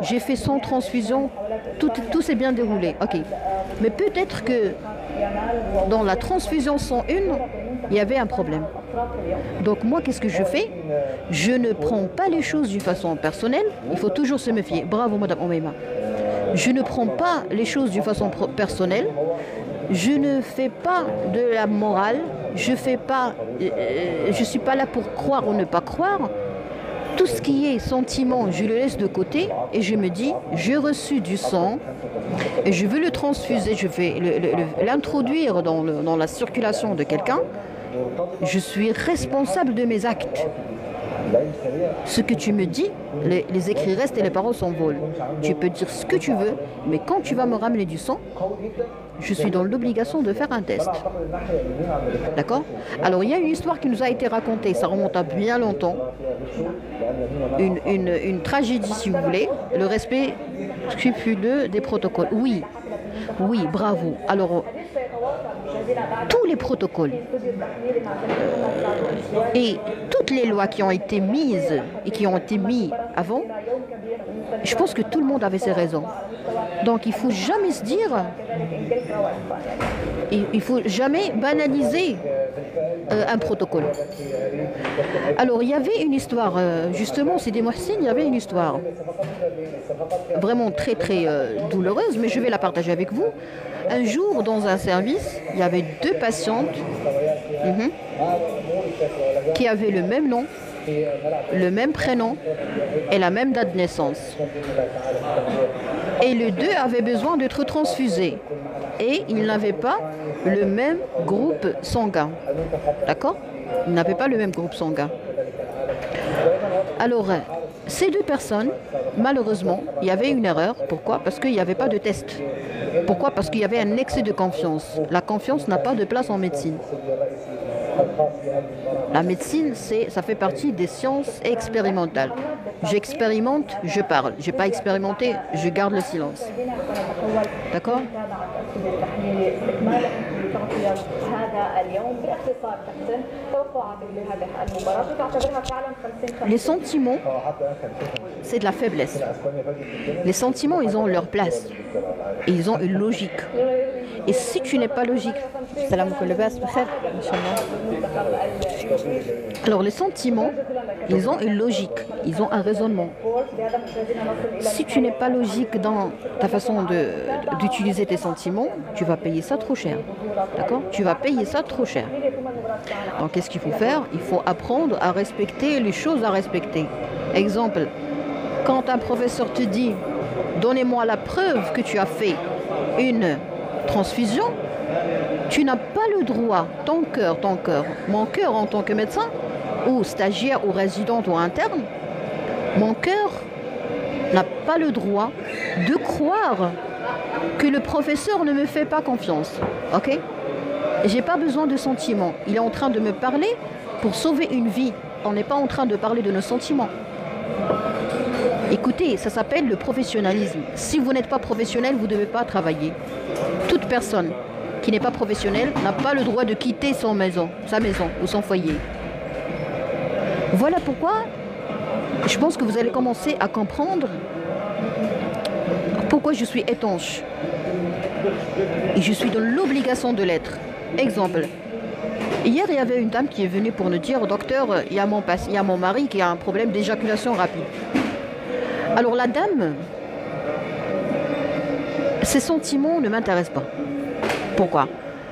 J'ai fait 100 transfusions, tout s'est bien déroulé, ok. Mais peut-être que dans la transfusion 101, il y avait un problème. Donc moi, qu'est-ce que je fais? Je ne prends pas les choses d'une façon personnelle. Il faut toujours se méfier. Bravo, Madame Oumaima. Je ne prends pas les choses d'une façon personnelle. Je ne fais pas de la morale. Je suis pas là pour croire ou ne pas croire. Tout ce qui est sentiment, je le laisse de côté et je me dis, j'ai reçu du sang et je veux le transfuser, je vais l'introduire dans la circulation de quelqu'un. Je suis responsable de mes actes. Ce que tu me dis, les écrits restent et les paroles s'envolent. Tu peux dire ce que tu veux, mais quand tu vas me ramener du sang, je suis dans l'obligation de faire un test. D'accord? Alors, il y a une histoire qui nous a été racontée, ça remonte à bien longtemps. Une tragédie, si vous voulez, le respect scrupuleux des protocoles. Oui, oui, bravo. Alors, tous les protocoles et toutes les lois qui ont été mises et qui ont été mises avant, je pense que tout le monde avait ses raisons. Donc il ne faut jamais se dire, il ne faut jamais banaliser un protocole. Alors il y avait une histoire, justement, c'est des Mohsin, il y avait une histoire vraiment très très douloureuse, mais je vais la partager avec vous. Un jour, dans un service, il y avait 2 patientes qui avaient le même nom, le même prénom et la même date de naissance. Et les 2 avaient besoin d'être transfusés. Et ils n'avaient pas le même groupe sanguin. D'accord? Ils n'avaient pas le même groupe sanguin. Alors, ces 2 personnes, malheureusement, il y avait une erreur. Pourquoi? Parce qu'il n'y avait pas de test. Pourquoi? Parce qu'il y avait un excès de confiance. La confiance n'a pas de place en médecine. La médecine, ça fait partie des sciences expérimentales. J'expérimente, je parle. Je n'ai pas expérimenté, je garde le silence. D'accord? Les sentiments, c'est de la faiblesse. Les sentiments, ils ont leur place. Et ils ont une logique. Et si tu n'es pas logique, alors les sentiments, ils ont une logique, ils ont un raisonnement. Si tu n'es pas logique dans ta façon d'utiliser tes sentiments, tu vas payer ça trop cher. D'accord? Tu vas payer ça trop cher. Donc qu'est-ce qu'il faut faire? Il faut apprendre à respecter les choses à respecter. Exemple, quand un professeur te dit « Donnez-moi la preuve que tu as fait une transfusion », tu n'as pas le droit, ton cœur, mon cœur en tant que médecin, ou stagiaire, ou résidente, ou interne, mon cœur n'a pas le droit de croire que le professeur ne me fait pas confiance. Ok? J'ai pas besoin de sentiments. Il est en train de me parler pour sauver une vie. On n'est pas en train de parler de nos sentiments. Écoutez, ça s'appelle le professionnalisme. Si vous n'êtes pas professionnel, vous ne devez pas travailler. Toute personne qui n'est pas professionnelle n'a pas le droit de quitter sa maison ou son foyer. Voilà pourquoi je pense que vous allez commencer à comprendre pourquoi je suis étanche. Et je suis dans l'obligation de l'être. Exemple, hier il y avait une dame qui est venue pour nous dire « Docteur, il y a mon mari qui a un problème d'éjaculation rapide ». Alors la dame, ses sentiments ne m'intéressent pas. Pourquoi?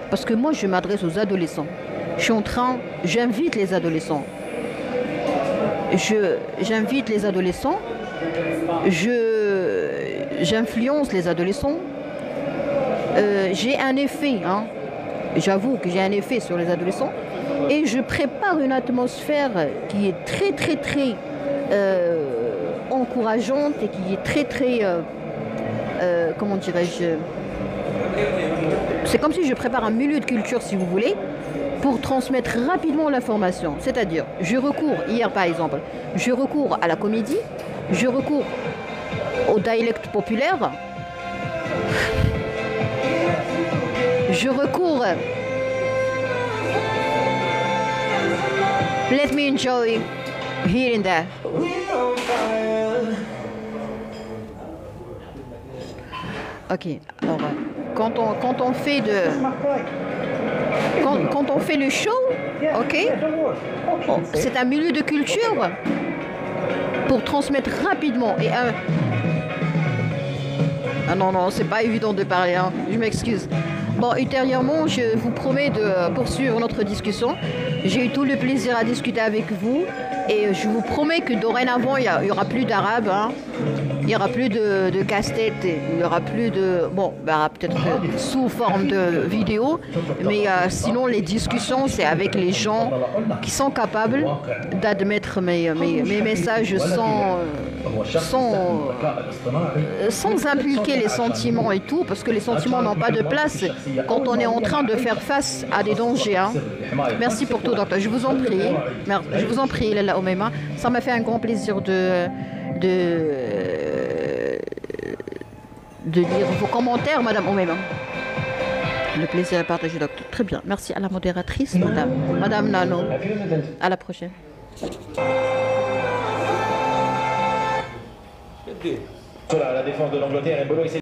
Parce que moi je m'adresse aux adolescents. J'invite les adolescents. J'invite les adolescents. J'influence les adolescents. J'ai un effet, j'avoue que j'ai un effet sur les adolescents. Et je prépare une atmosphère qui est très encourageante et qui est très, comment dirais-je, c'est comme si je prépare un milieu de culture, si vous voulez, pour transmettre rapidement l'information. C'est-à-dire, je recours, hier par exemple, je recours à la comédie, je recours au dialecte populaire, je recours... Let me enjoy here and there. Ok, alors quand on fait quand on fait le show, ok, c'est un milieu de culture pour transmettre rapidement et ah non, c'est pas évident de parler, hein. Je m'excuse. Bon, ultérieurement, je vous promets de poursuivre notre discussion. J'ai eu tout le plaisir à discuter avec vous et je vous promets que dorénavant, il n'y aura plus d'arabe, hein. Il n'y aura plus de casse-tête, il n'y aura plus de... Bon, bah, peut-être sous forme de vidéo, mais sinon les discussions, c'est avec les gens qui sont capables d'admettre mes messages sans impliquer les sentiments et tout, parce que les sentiments n'ont pas de place quand on est en train de faire face à des dangers. Hein. Merci pour tout, docteur. Je vous en prie. Je vous en prie, Lalla Omeima. Ça m'a fait un grand plaisir de lire vos commentaires, Madame Omeima. Le plaisir est partagé, docteur. Très bien. Merci à la modératrice, Madame Nano. À la prochaine. La défense de l'Angleterre est